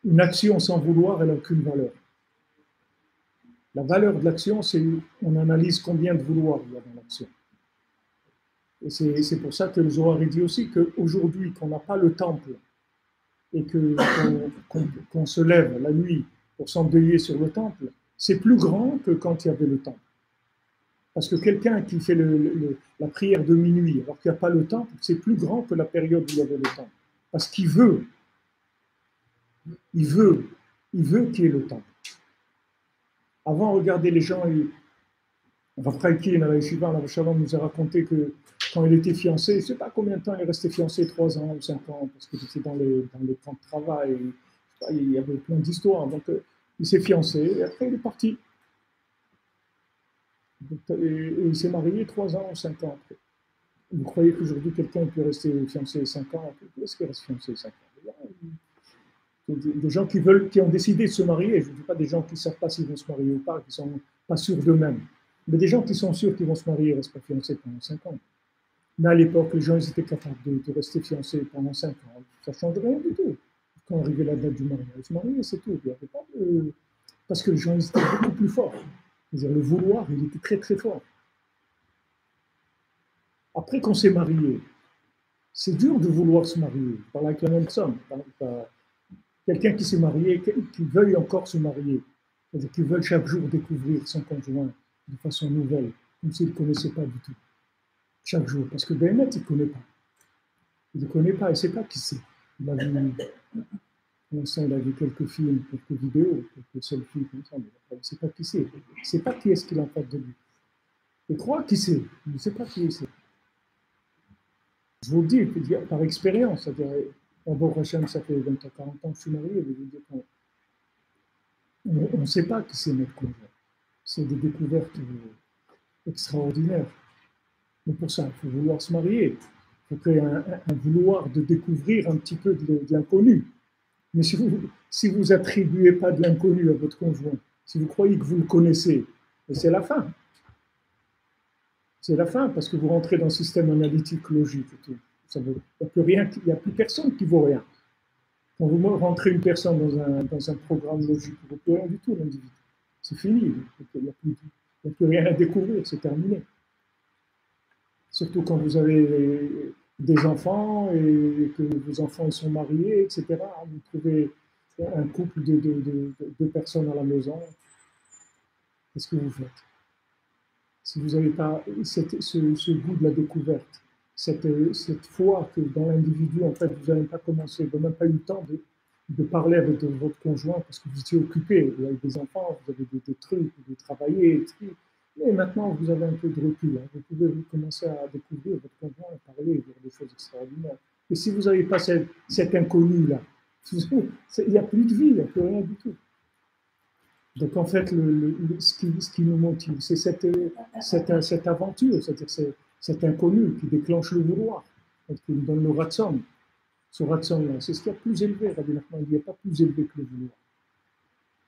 Speaker 1: Une action sans vouloir, elle n'a aucune valeur. La valeur de l'action, c'est on analyse combien de vouloir il y a dans l'action. Et c'est pour ça que le Zohar dit aussi qu'aujourd'hui, qu'on n'a pas le temple et qu'on se lève la nuit pour s'endeuiller sur le temple, c'est plus grand que quand il y avait le temple. Parce que quelqu'un qui fait la prière de minuit alors qu'il n'y a pas le temple, c'est plus grand que la période où il y avait le temple. Parce qu'il veut qu'il y ait le temple. Avant, regardez les gens, Rav Chaim, à la Yeshiva, Rav Shalom nous a raconté que quand il était fiancé, je ne sais pas combien de temps il est resté fiancé, 3 ans ou 5 ans, parce qu'il était dans les camps de travail, il y avait plein d'histoires. Donc, il s'est fiancé et après il est parti. Et il s'est marié 3 ans ou 5 ans après. Vous croyez qu'aujourd'hui quelqu'un peut rester fiancé 5 ans? Est-ce qu'il reste fiancé 5 ans? Des gens qui ont décidé de se marier, je ne dis pas des gens qui ne savent pas s'ils vont se marier ou pas, qui ne sont pas sûrs d'eux-mêmes, mais des gens qui sont sûrs qu'ils vont se marier et ne restent pas fiancés pendant 5 ans. Mais à l'époque, les gens ils étaient capables de rester fiancés pendant 5 ans. Ça ne change rien du tout. Quand arrivait la date du mariage, ils se mariaient, c'est tout. Il y avait pas de... Parce que les gens ils étaient beaucoup plus forts. C'est-à-dire, le vouloir, il était très très fort. Après qu'on s'est marié, c'est dur de vouloir se marier. Je parle avec la même personne. Quelqu'un qui s'est marié, qui veuille encore se marier, c'est-à-dire qui veut chaque jour découvrir son conjoint de façon nouvelle, comme s'il ne le connaissait pas du tout. chaque jour. Parce que Béhémet, il ne connaît pas. Il ne connaît pas, il ne sait pas qui c'est. Il a vu, pour l'instant, il a vu quelques films, quelques vidéos, quelques selfies comme ça, mais il ne sait pas qui c'est. Il ne sait pas qui est-ce qu'il a en face de lui. Il croit qui c'est, il ne sait pas qui c'est. Je vous le dis par expérience, c'est-à-dire, d'abord, Hachem, ça fait 20 ans, 40 ans que je suis marié, je vous dis on ne sait pas qui c'est notre conjoint. C'est des découvertes extraordinaires. Mais pour ça, il faut vouloir se marier. Il faut créer un vouloir de découvrir un petit peu de l'inconnu. Mais si vous n'attribuez pas de l'inconnu à votre conjoint, si vous croyez que vous le connaissez, c'est la fin. C'est la fin, parce que vous rentrez dans le système analytique logique et tout. Il n'y a plus personne qui vaut rien. Quand vous rentrez une personne dans un programme logique, vous ne pouvez rien du tout, l'individu. C'est fini. Il n'y a plus rien à découvrir, c'est terminé. Surtout quand vous avez des enfants et que vos enfants ils sont mariés, etc. Vous trouvez un couple de personnes à la maison. Qu'est-ce que vous faites? Si vous n'avez pas ce goût de la découverte, cette foi que dans l'individu, en fait, vous n'avez pas commencé, vous n'avez même pas eu le temps de parler avec votre conjoint parce que vous étiez occupé, vous avez des enfants, vous avez des trucs, vous travaillez, et maintenant vous avez un peu de recul. Hein. Vous pouvez commencer à découvrir votre conjoint, à parler, dire des choses extraordinaires. Et si vous n'avez pas cet inconnu-là, il n'y a plus de vie, il n'y a plus rien du tout. Donc en fait, ce qui nous motive, c'est cette aventure, c'est-à-dire cet inconnu qui déclenche le vouloir, qui nous donne le ratson. Ce ratson-là, c'est ce qu'il y a de plus élevé, Rabbi Nachman, il n'y a pas plus élevé que le vouloir.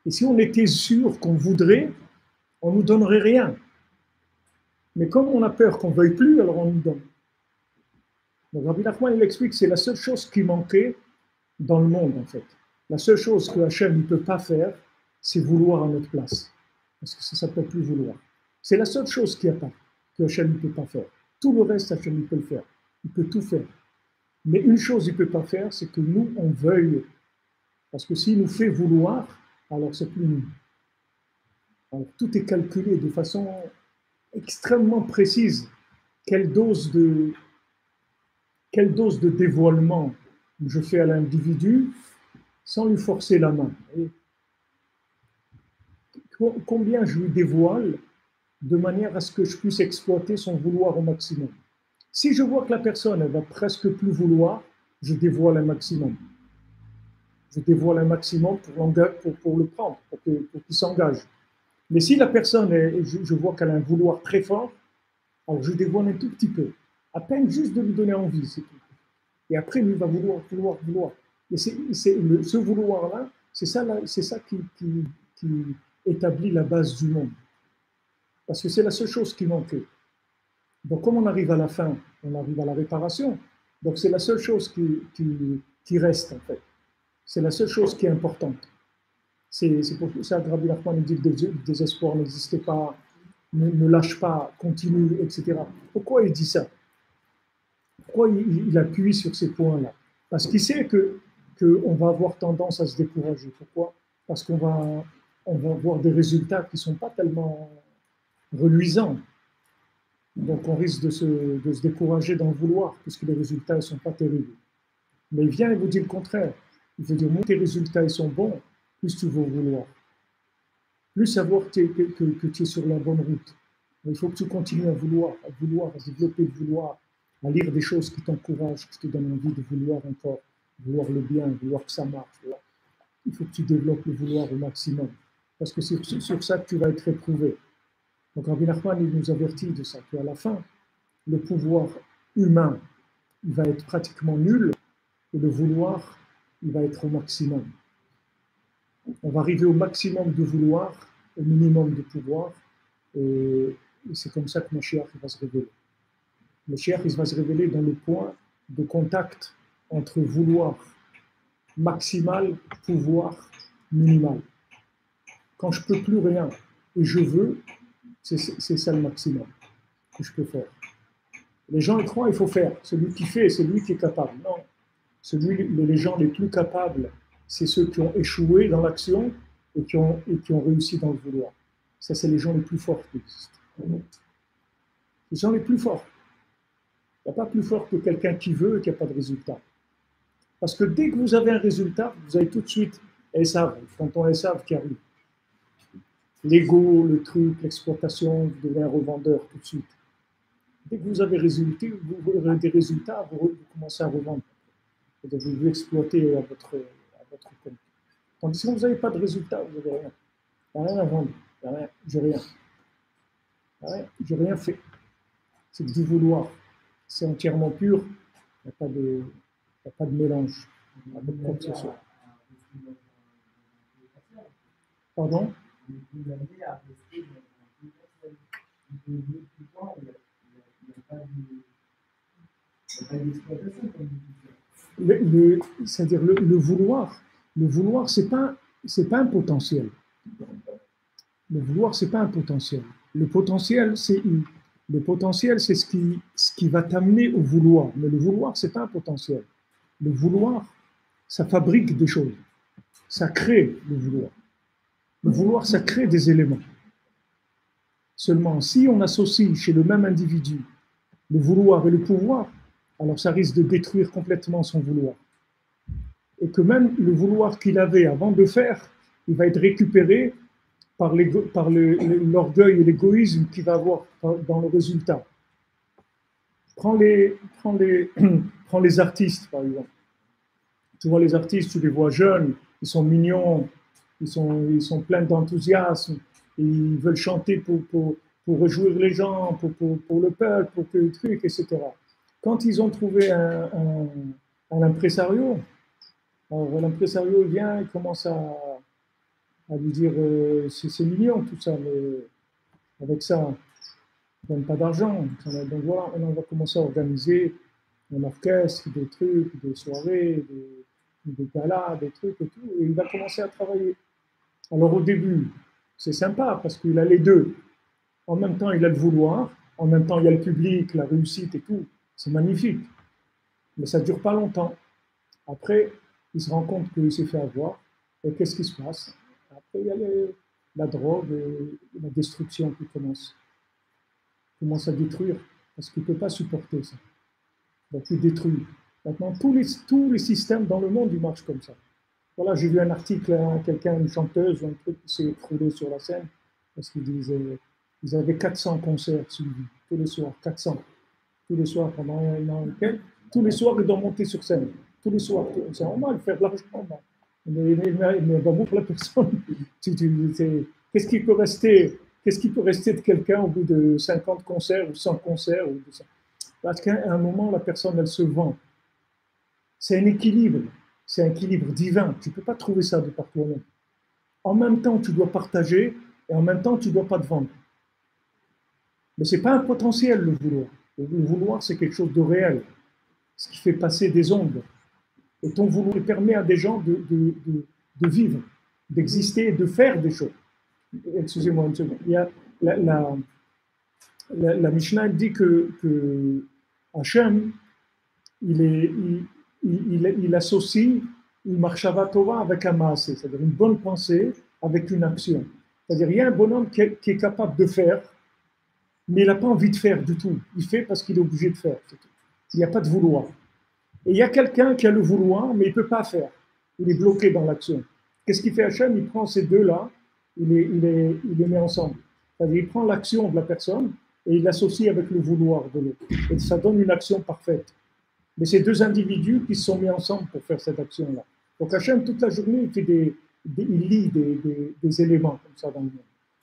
Speaker 1: Et si on était sûr qu'on voudrait, on ne nous donnerait rien. Mais comme on a peur qu'on ne veuille plus, alors on nous donne. Donc Rabbi Nachman, il explique que c'est la seule chose qui manquait dans le monde, en fait. La seule chose que Hachem ne peut pas faire, c'est vouloir à notre place. Parce que ça ne s'appelle plus vouloir. C'est la seule chose qu'il n'y a pas, que Hachem ne peut pas faire. Tout le reste, Hachem peut le faire. Il peut tout faire. Mais une chose il ne peut pas faire, c'est que nous, on veuille. Parce que s'il nous fait vouloir, alors c'est plus nous. Alors, tout est calculé de façon extrêmement précise. Quelle dose de dévoilement je fais à l'individu sans lui forcer la main. Et combien je lui dévoile de manière à ce que je puisse exploiter son vouloir au maximum. Si je vois que la personne elle va presque plus vouloir, je dévoile un maximum. Je dévoile un maximum pour le prendre, pour qu'il s'engage. Mais si la personne, je vois qu'elle a un vouloir très fort, alors je dévoile un tout petit peu, à peine juste de lui donner envie, c'est tout. Et après, lui va vouloir. Et ce vouloir-là, c'est ça qui établit la base du monde. Parce que c'est la seule chose qui manquait. Donc, comme on arrive à la fin, on arrive à la réparation. Donc, c'est la seule chose qui reste, en fait. C'est la seule chose qui est importante. C'est pour ça que Rabbi Nachman dit que le désespoir n'existe pas, ne lâche pas, continue, etc. Pourquoi il dit ça? Pourquoi il appuie sur ces points-là? Parce qu'il sait qu'on va avoir tendance à se décourager. Pourquoi? Parce qu'on va avoir des résultats qui ne sont pas tellement reluisants. Donc on risque de se décourager dans le vouloir, puisque les résultats ne sont pas terribles. Mais il vient et vous dit le contraire. Il veut dire, moins tes résultats sont bons, plus tu vas vouloir. Plus savoir que tu es sur la bonne route. Mais il faut que tu continues à vouloir, à développer le vouloir, à lire des choses qui t'encouragent, qui te donnent envie de vouloir encore, vouloir le bien, vouloir que ça marche. Il faut que tu développes le vouloir au maximum. Parce que c'est sur ça que tu vas être éprouvé. Donc Rabbi Nachman, il nous avertit de ça, qu'à la fin, le pouvoir humain, il va être pratiquement nul, et le vouloir, il va être au maximum. On va arriver au maximum de vouloir, au minimum de pouvoir, et c'est comme ça que Mashiach va se révéler. Mashiach, il va se révéler dans le point de contact entre vouloir maximal, pouvoir minimal. Quand je ne peux plus rien et je veux, c'est ça le maximum que je peux faire. Les gens ils croient qu'il faut faire. Celui qui fait, c'est lui qui est capable. Non. Les gens les plus capables, c'est ceux qui ont échoué dans l'action et qui ont réussi dans le vouloir. Ça, c'est les gens les plus forts qui existent. Les gens les plus forts. Il n'y a pas plus fort que quelqu'un qui veut et qui n'a pas de résultat. Parce que dès que vous avez un résultat, vous avez tout de suite Esav, le fronton Esav qui arrive. L'ego, le truc, l'exploitation, vous devenez un revendeur tout de suite. Dès que vous avez des résultats, vous commencez à revendre. Vous exploitez à votre compte. Tandis que si vous n'avez pas de résultats, vous n'avez rien. Il n'y a rien à vendre. Il n'y a rien. J'ai rien. J'ai rien fait. C'est du vouloir. C'est entièrement pur. Il n'y a pas de mélange. Avec quoi que ce soit. Pardon? C'est-à-dire le vouloir, c'est pas un potentiel. Le vouloir, c'est pas un potentiel. Le potentiel, c'est ce qui va t'amener au vouloir. Mais le vouloir, c'est pas un potentiel. Le vouloir, ça fabrique des choses. Ça crée le vouloir. Le vouloir, ça crée des éléments. Seulement, si on associe chez le même individu le vouloir et le pouvoir, alors ça risque de détruire complètement son vouloir. Et que même le vouloir qu'il avait avant de faire, il va être récupéré par l'orgueil et l'égoïsme qu'il va avoir dans le résultat. Prends les artistes, par exemple. Tu vois les artistes, tu les vois jeunes, ils sont mignons, ils sont pleins d'enthousiasme, ils veulent chanter pour réjouir les gens, pour le peuple, pour que le truc, etc. Quand ils ont trouvé un impresario, alors l'impresario vient, il commence à lui dire c'est mignon tout ça, mais avec ça, on ne donne pas d'argent. Donc voilà, on va commencer à organiser un orchestre, des trucs, des soirées, des galas, des trucs et tout, et il va commencer à travailler. Alors au début, c'est sympa parce qu'il a les deux. En même temps, il a le vouloir, en même temps, il y a le public, la réussite et tout. C'est magnifique. Mais ça ne dure pas longtemps. Après, il se rend compte qu'il s'est fait avoir. Et qu'est-ce qui se passe? Après, il y a la drogue et la destruction qui commence. Il commence à détruire parce qu'il ne peut pas supporter ça. Donc, il détruit. Maintenant, tous les systèmes dans le monde, ils marchent comme ça. Voilà, j'ai vu un article, quelqu'un, une chanteuse, un truc qui s'est écroulé sur la scène parce qu'ils disaient ils avaient 400 concerts suivis, tous les soirs, 400. Tous les soirs, pendant un an et quelques. Tous les soirs, ils doivent monter sur scène. Tous les soirs. C'est normal, faire de l'argent. Mais d'abord, pour la personne, qu'est-ce qui peut rester de quelqu'un au bout de 50 concerts ou 100 concerts ou ça? Parce qu'à un moment, la personne, elle se vend. C'est un équilibre. C'est un équilibre divin. Tu ne peux pas trouver ça de par toi-même. En même temps, tu dois partager et en même temps, tu ne dois pas te vendre. Mais ce n'est pas un potentiel, le vouloir. Le vouloir, c'est quelque chose de réel, ce qui fait passer des ondes. Et ton vouloir permet à des gens de vivre, d'exister, de faire des choses. Excusez-moi une seconde. Il y a la Mishnah dit que Hachem, il associe une marshava Torah avec un maasé, c'est-à-dire une bonne pensée avec une action. C'est-à-dire il y a un bonhomme qui est capable de faire, mais il n'a pas envie de faire du tout. Il fait parce qu'il est obligé de faire. Il n'y a pas de vouloir. Et il y a quelqu'un qui a le vouloir, mais il ne peut pas faire. Il est bloqué dans l'action. Qu'est-ce qu'il fait Hachem? Il prend ces deux-là, il les met ensemble. C'est-à-dire il prend l'action de la personne et il l'associe avec le vouloir de l'autre. Et ça donne une action parfaite. Mais c'est deux individus qui se sont mis ensemble pour faire cette action-là. Donc Hachem, toute la journée, il lit des éléments comme ça dans le monde.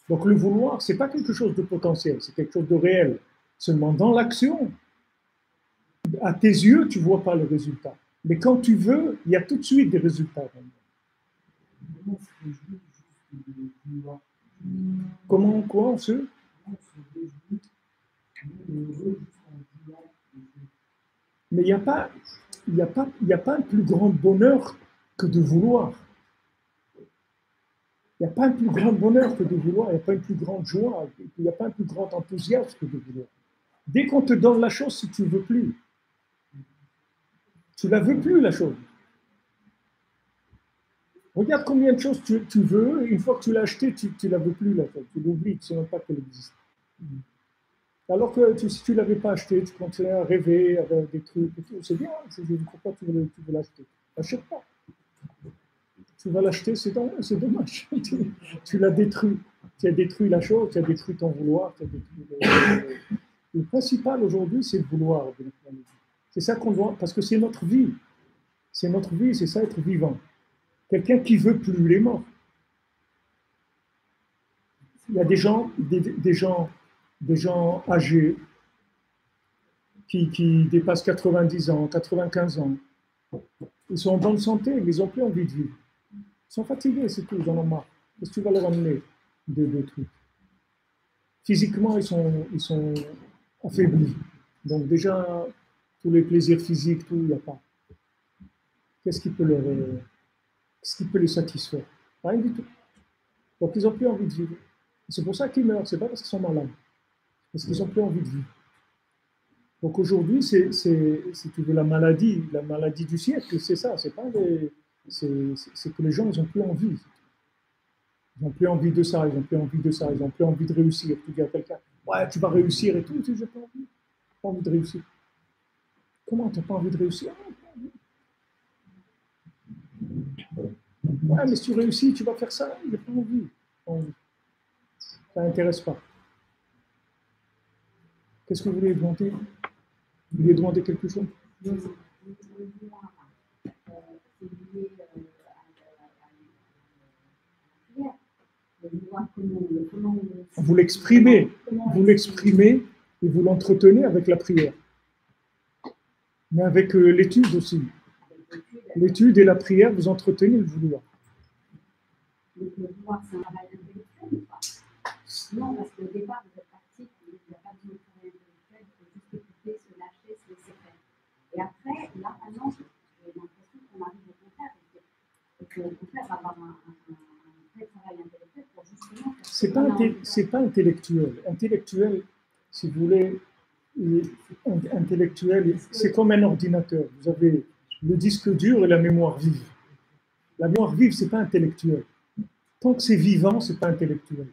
Speaker 1: Donc le vouloir, ce n'est pas quelque chose de potentiel, c'est quelque chose de réel. Seulement dans l'action, à tes yeux, tu ne vois pas le résultat. Mais quand tu veux, il y a tout de suite des résultats. Comment on se... Mais il n'y a pas un plus grand bonheur que de vouloir. Il n'y a pas un plus grand bonheur que de vouloir, il n'y a pas une plus grande joie, il n'y a pas un plus grand enthousiasme que de vouloir. Dès qu'on te donne la chose, si tu ne veux plus, tu ne la veux plus, la chose. Regarde combien de choses tu veux, une fois que tu l'as acheté, tu ne la veux plus, la chose. Tu l'oublies, tu ne sais même pas qu'elle existe. Alors que si tu ne l'avais pas acheté, tu continuais à rêver avec des trucs et tout, c'est bien, pourquoi tu veux l'acheter? N'achète pas. Tu vas l'acheter, c'est dommage. Tu l'as détruit. Tu as détruit la chose, tu as détruit ton vouloir. Le principal aujourd'hui, c'est le vouloir. C'est ça qu'on doit, parce que c'est notre vie. C'est notre vie, c'est ça être vivant. Quelqu'un qui veut plus, il est mort. Il y a des gens âgés qui dépassent 90 ans, 95 ans. Ils sont en bonne santé, mais ils n'ont plus envie de vivre. Ils sont fatigués, c'est tout, ils en ont marre. Qu'est-ce que tu vas leur amener de trucs? Physiquement, ils sont affaiblis. Donc déjà, tous les plaisirs physiques, tout, il n'y a pas. Qu'est-ce qui peut les satisfaire? Rien du tout. Donc ils n'ont plus envie de vivre. C'est pour ça qu'ils meurent, c'est pas parce qu'ils sont malades. Parce qu'ils n'ont plus envie de vivre. Donc aujourd'hui, c'est si tu veux, la maladie du siècle, c'est ça. C'est que les gens, ils n'ont plus envie. Ils n'ont plus envie de ça, ils n'ont plus envie de ça, ils n'ont plus envie de réussir. Tu dis à quelqu'un, ouais, tu vas réussir et tout, tu dis, j'ai pas envie de réussir. Comment tu n'as pas envie de réussir? Ouais, mais si tu réussis, tu vas faire ça, il n'a pas envie. Ça n'intéresse pas. Qu'est-ce que vous voulez demander? Vous voulez demander quelque chose? Vous l'exprimez et vous l'entretenez avec la prière. Mais avec l'étude aussi. L'étude et la prière, vous entretenez le vouloir.
Speaker 3: Le vouloir, c'est un travail intellectuel ou pas? Non, parce qu'au départ, vous êtes parti, il n'y a pas besoin de travail intellectuel, il faut juste écouter, se lâcher, se laisser faire. Et après, là, maintenant, j'ai l'impression qu'on arrive au contraire. Et qu'au contraire, avoir un vrai travail intellectuel pour justement faire
Speaker 1: c'est pas intellectuel. Intellectuel, si vous voulez, intellectuel, c'est comme un ordinateur. Vous avez le disque dur et la mémoire vive. La mémoire vive, c'est pas intellectuel. Tant que c'est vivant, c'est pas intellectuel.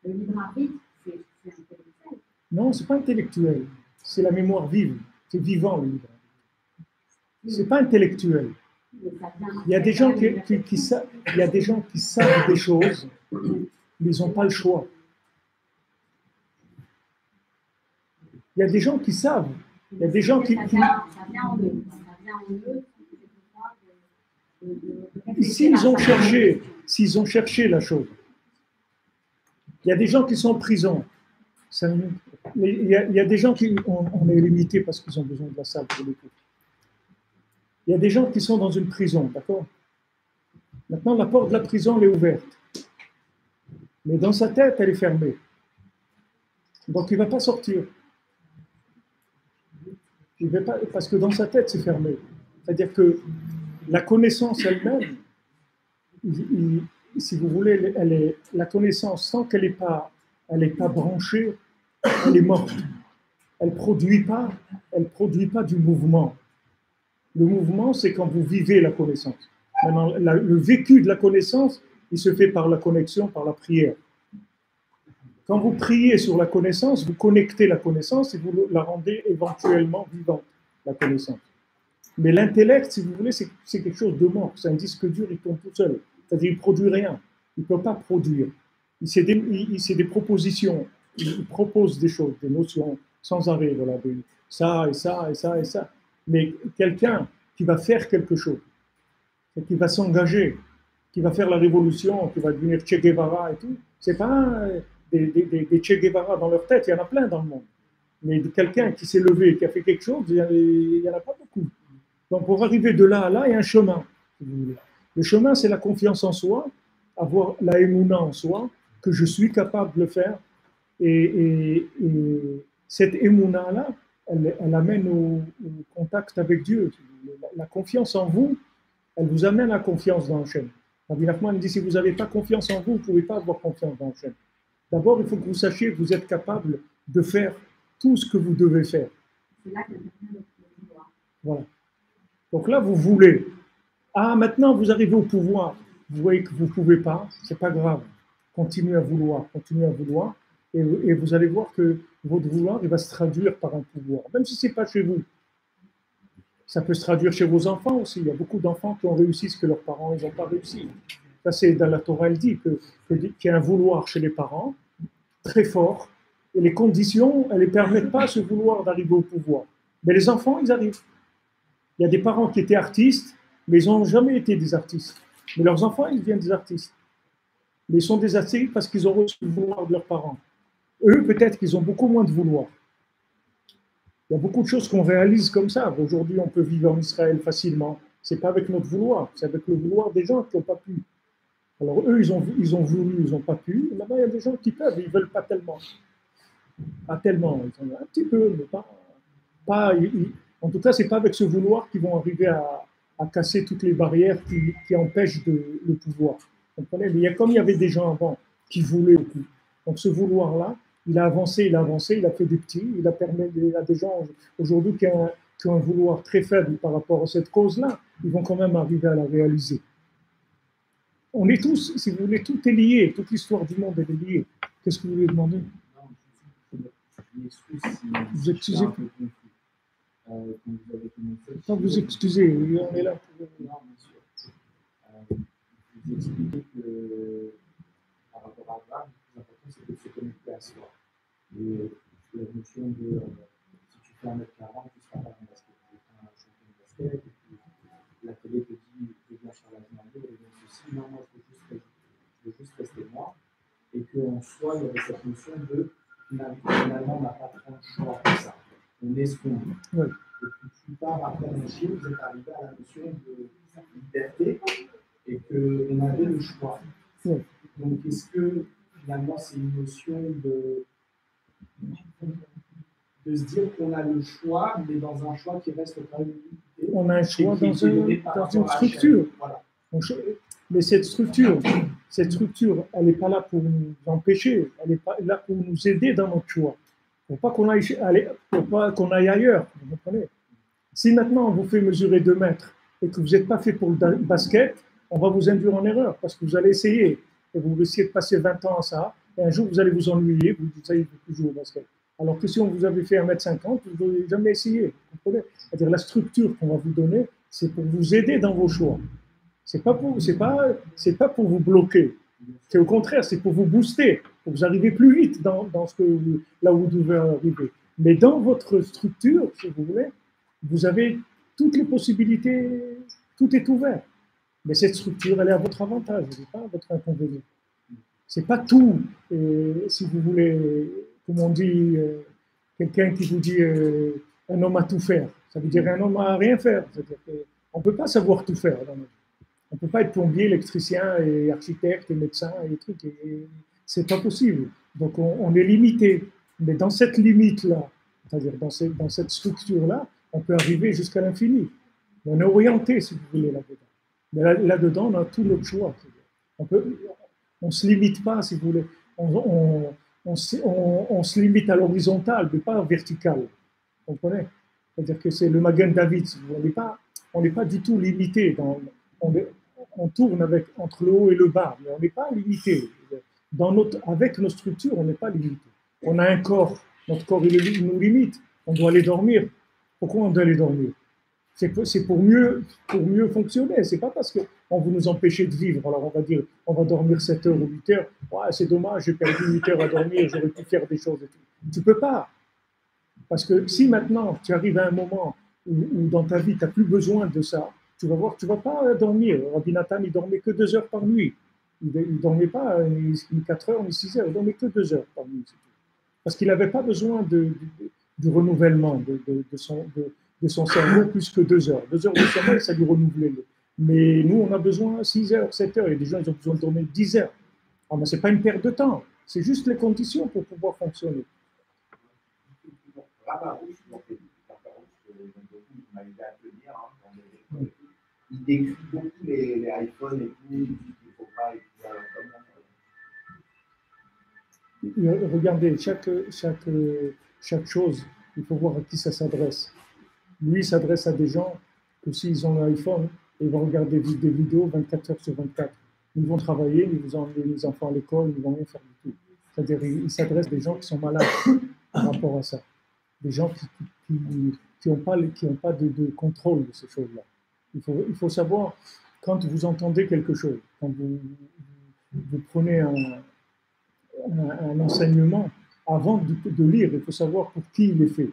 Speaker 3: Le libre arbitre, c'est intellectuel.
Speaker 1: Non, c'est pas intellectuel. C'est la mémoire vive. C'est vivant, le libre arbitre. C'est pas intellectuel. Il y a des gens qui savent des choses, mais ils n'ont pas le choix. Il y a des gens qui savent. Il y a des gens qui...
Speaker 3: Ça vient en eux.
Speaker 1: S'ils ont cherché la chose. Il y a des gens qui sont en prison. Il y a des gens qui... On est limité parce qu'ils ont besoin de la salle pour l'écoute. Il y a des gens qui sont dans une prison, d'accord? Maintenant, la porte de la prison, elle est ouverte. Mais dans sa tête, elle est fermée. Donc, il ne va pas sortir. Il va pas, parce que dans sa tête, c'est fermé. C'est-à-dire que la connaissance elle-même, si vous voulez, la connaissance, tant qu'elle n'est pas branchée, elle est morte. Elle ne produit pas du mouvement. Le mouvement, c'est quand vous vivez la connaissance. Maintenant, le vécu de la connaissance, il se fait par la connexion, par la prière. Quand vous priez sur la connaissance, vous connectez la connaissance et vous la rendez éventuellement vivante, la connaissance. Mais l'intellect, si vous voulez, c'est quelque chose de mort. C'est un disque dur, il tombe tout seul. C'est-à-dire qu'il ne produit rien. Il ne peut pas produire. C'est des propositions. Il propose des choses, des notions, sans arrêt. Voilà, ça et ça et ça et ça. Mais quelqu'un qui va faire quelque chose, qui va s'engager, qui va faire la révolution, qui va devenir Che Guevara et tout, c'est pas des Che Guevara dans leur tête, il y en a plein dans le monde. Mais quelqu'un qui s'est levé, qui a fait quelque chose, il n'y en a pas beaucoup. Donc pour arriver de là à là, il y a un chemin. Le chemin, c'est la confiance en soi, avoir la émouna en soi, que je suis capable de le faire. Et cette émouna-là, elle amène au contact avec Dieu. La confiance en vous, elle vous amène la confiance dans le Hachem. Rabbi Nachman dit, si vous n'avez pas confiance en vous, vous ne pouvez pas avoir confiance dans le Hachem. D'abord, il faut que vous sachiez que vous êtes capable de faire tout ce que vous devez faire. Voilà. Donc là, vous voulez. Ah, maintenant, vous arrivez au pouvoir. Vous voyez que vous ne pouvez pas. Ce n'est pas grave. Continuez à vouloir. Et vous allez voir que votre vouloir, il va se traduire par un pouvoir, même si ce n'est pas chez vous. Ça peut se traduire chez vos enfants aussi. Il y a beaucoup d'enfants qui ont réussi ce que leurs parents n'ont pas réussi. Ça, c'est dans la Torah, elle dit qu'il y a un vouloir chez les parents très fort, et les conditions, elles ne permettent pas à ce vouloir d'arriver au pouvoir. Mais les enfants, ils arrivent. Il y a des parents qui étaient artistes, mais ils n'ont jamais été des artistes. Mais leurs enfants, ils deviennent des artistes. Mais ils sont des artistes parce qu'ils ont reçu le vouloir de leurs parents. Eux, peut-être qu'ils ont beaucoup moins de vouloir. Il y a beaucoup de choses qu'on réalise comme ça. Aujourd'hui, on peut vivre en Israël facilement. Ce n'est pas avec notre vouloir, c'est avec le vouloir des gens qui n'ont pas pu. Alors eux, ils ont voulu, ils n'ont pas pu. Là-bas, il y a des gens qui peuvent, ils ne veulent pas tellement. Pas tellement, ils en ont un petit peu, mais pas en tout cas, ce n'est pas avec ce vouloir qu'ils vont arriver à casser toutes les barrières qui empêchent le pouvoir. Vous comprenez? Mais comme il y avait des gens avant qui voulaient tout. Donc ce vouloir-là, il a avancé, il a fait des petits, il a permis à des gens aujourd'hui qui ont un vouloir très faible par rapport à cette cause-là, ils vont quand même arriver à la réaliser. On est tous, si vous voulez, tout est lié, toute l'histoire du monde est liée. Qu'est-ce que vous voulez demander? Vous excusez. Quand vous excusez, on est là pour.
Speaker 2: Non, bien sûr. Vous expliquez que par rapport à Abraham, le plus important c'est de se connecter à soi. Et la notion de si tu fais 1m40, tu ne seras pas un basket. Tu es un champion de basket, et puis la télé te dit viens sur la Ronaldo, et donc ceci, non, moi je veux juste rester moi. Et qu'en soi, il y avait cette notion de finalement on n'a pas trop de choix pour ça. On est ce qu'on est.
Speaker 1: Oui.
Speaker 2: Et puis plus tard, après mon chien, vous êtes arrivé à la notion de liberté et qu'on avait le choix.
Speaker 1: Oui.
Speaker 2: Donc est-ce que finalement c'est une notion de se dire qu'on a le choix, mais dans un choix qui reste quand même limité?
Speaker 1: On a un choix dans une structure. Voilà. Mais cette structure, elle n'est pas là pour nous empêcher, elle est pas là pour nous aider dans notre choix. Pour pas qu'on aille ailleurs, vous comprenez? Si maintenant on vous fait mesurer 2 mètres et que vous n'êtes pas fait pour le basket, on va vous induire en erreur parce que vous allez essayer et vous essayez de passer 20 ans à ça et un jour vous allez vous ennuyer, vous dites ça, il ne faut plus jouer au basket. Alors que si on vous avait fait 1m50, vous n'aurez jamais essayé. Vous comprenez? C'est-à-dire la structure qu'on va vous donner, c'est pour vous aider dans vos choix. C'est pas pour vous bloquer. C'est au contraire, c'est pour vous booster, pour vous arriver plus vite dans là où vous devez arriver. Mais dans votre structure, si vous voulez, vous avez toutes les possibilités, tout est ouvert. Mais cette structure, elle est à votre avantage, elle n'est pas à votre inconvénient. C'est pas tout. Si vous voulez, comme on dit, quelqu'un qui vous dit un homme à tout faire, ça veut dire un homme à rien faire. On ne peut pas savoir tout faire dans notre vie. On ne peut pas être plombier, électricien et architecte et médecin et trucs. C'est pas possible. Donc on est limité. Mais dans cette limite-là, c'est-à-dire dans cette structure-là, on peut arriver jusqu'à l'infini. On est orienté, si vous voulez, là-dedans. Mais là-dedans, on a tout notre choix. On ne se limite pas, si vous voulez. On se limite à l'horizontale, mais pas à vertical. Vous comprenez? C'est-à-dire que c'est le Magen David. On n'est pas du tout limité. On tourne entre le haut et le bas, mais on n'est pas limité. Avec nos structures, on n'est pas limité. On a un corps, notre corps il nous limite. On doit aller dormir. Pourquoi on doit aller dormir? C'est pour mieux fonctionner. C'est pas parce qu'on veut nous empêcher de vivre. Alors on va dire, on va dormir 7 heures ou 8 heures. Ouais, c'est dommage, j'ai perdu 8 heures à dormir, j'aurais pu faire des choses et tout. Tu peux pas. Parce que si maintenant tu arrives à un moment où dans ta vie tu n'as plus besoin de ça, tu vas voir, tu ne vas pas dormir. Rabbi Nathan, il dormait que 2 heures par nuit. Il ne dormait pas ni 4 heures ni 6 heures, il dormait que 2 heures par nuit. Parce qu'il n'avait pas besoin du renouvellement de son cerveau plus que 2 heures. 2 heures de sommeil, ça lui renouvelait. Mais nous, on a besoin 6 heures, 7 heures. Et des gens, ils ont besoin de dormir 10 heures. Ah, mais ce n'est pas une perte de temps. C'est juste les conditions pour pouvoir fonctionner.
Speaker 2: Il décrit beaucoup les iPhones et tout, il dit qu'il ne faut pas écrire comme ça.
Speaker 1: Regardez, chaque chose, il faut voir à qui ça s'adresse. Lui, il s'adresse à des gens que s'ils ont un iPhone, ils vont regarder des vidéos 24 heures sur 24. Ils vont travailler, ils vont emmener les enfants à l'école, ils ne vont rien faire du tout. C'est-à-dire, il s'adresse à des gens qui sont malades par rapport à ça. Des gens qui n'ont pas de contrôle de ces choses-là. Il faut savoir, quand vous entendez quelque chose, quand vous prenez un enseignement, avant de lire, il faut savoir pour qui il est fait.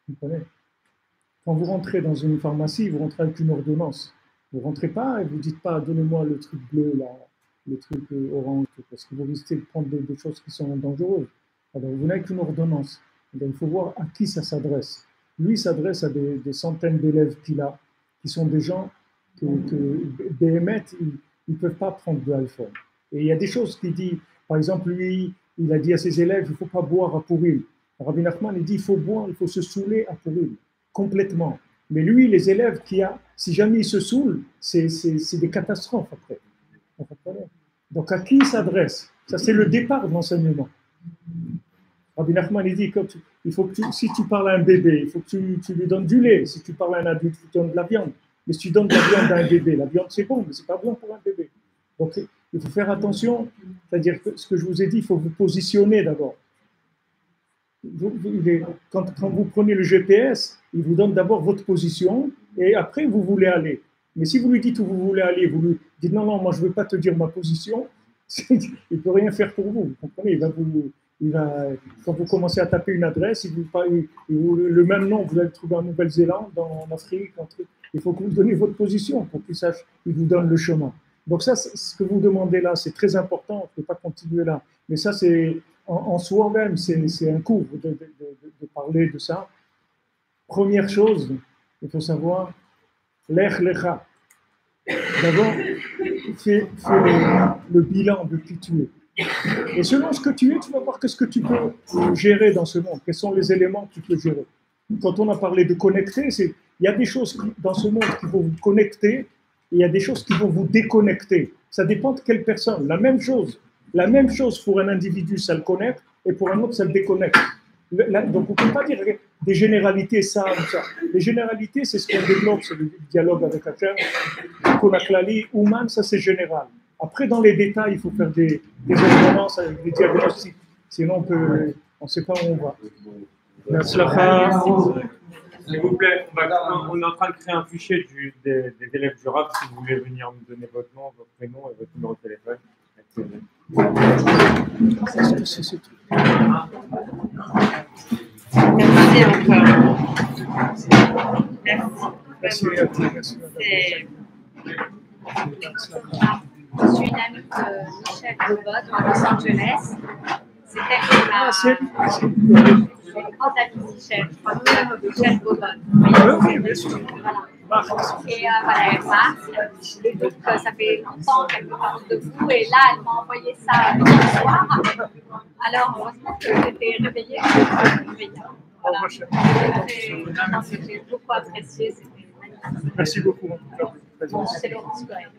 Speaker 1: Vous comprenez? Quand vous rentrez dans une pharmacie, vous rentrez avec une ordonnance. Vous ne rentrez pas et vous ne dites pas, donnez-moi le truc bleu, là, le truc orange, parce que vous risquez de prendre des choses qui sont dangereuses. Alors, vous n'avez qu'une ordonnance. Donc, il faut voir à qui ça s'adresse. Lui, il s'adresse à des centaines d'élèves qu'il a, qui sont des gens que BMET, ils ne peuvent pas prendre de iPhone. Et il y a des choses qu'il dit, par exemple, lui, il a dit à ses élèves, il ne faut pas boire à Pourim. Rabbi Nachman, il dit, il faut boire, il faut se saouler à Pourim, complètement. Mais lui, les élèves si jamais ils se saoulent, c'est des catastrophes après. Donc, à qui il s'adresse? Ça, c'est le départ de l'enseignement. Rabbi Nachman, il dit, si tu parles à un bébé, il faut que tu lui donnes du lait. Si tu parles à un adulte, tu donnes de la viande. Mais si tu donnes de la viande à un bébé, la viande, c'est bon, mais ce n'est pas bon pour un bébé. Donc, il faut faire attention. C'est-à-dire que ce que je vous ai dit, il faut vous positionner d'abord. Quand vous prenez le GPS, il vous donne d'abord votre position et après, vous voulez aller. Mais si vous lui dites où vous voulez aller, vous lui dites non, moi je ne veux pas te dire ma position, il ne peut rien faire pour vous. Vous comprenez? Quand vous commencez à taper une adresse, le même nom, vous allez le trouver en Nouvelle-Zélande, en Afrique, il faut que vous donniez votre position pour qu'il sache, il vous donne le chemin. Donc ça, ce que vous demandez là, c'est très important, on ne peut pas continuer là. Mais ça, c'est en soi-même, c'est un cours de parler de ça. Première chose, il faut savoir, l'ech lecha. D'abord, fais le bilan de qui tu es. Et selon ce que tu es, tu vas voir qu'est-ce que tu peux gérer dans ce monde, quels sont les éléments que tu peux gérer. Quand on a parlé de connecter, il y a des choses dans ce monde qui vont vous connecter, et il y a des choses qui vont vous déconnecter. Ça dépend de quelle personne. La même chose pour un individu, ça le connecte, et pour un autre, ça le déconnecte. Donc, on ne peut pas dire des généralités, ça ou ça. Les généralités, c'est ce qu'on développe, c'est le dialogue avec Hachem. Konaklali, Ouman, ça c'est général. Après, dans les détails, il faut faire des ordonnances avec des diagnostics. Sinon, on ne sait pas où on va. Merci.
Speaker 4: S'il vous plaît, on est en train de créer un fichier des élèves du RAB. Si vous voulez venir me donner votre nom, votre prénom et votre numéro de téléphone.
Speaker 5: Merci encore. Merci.
Speaker 3: Je suis une amie de Michel Bobot à Los Angeles. C'est elle qui m'a une grande amie de Michel, je crois que Michel Bobot.
Speaker 1: Oui, bien sûr.
Speaker 3: Voilà. Et voilà, elle marche. Et donc, ça fait longtemps qu'elle me parle de vous. Et là, elle m'a envoyé ça hier soir. Alors, heureusement que j'étais réveillée. Voilà. J'ai beaucoup apprécié. C'était magnifique.
Speaker 1: Merci beaucoup en tout cas.
Speaker 3: C'est Laurence Cohen.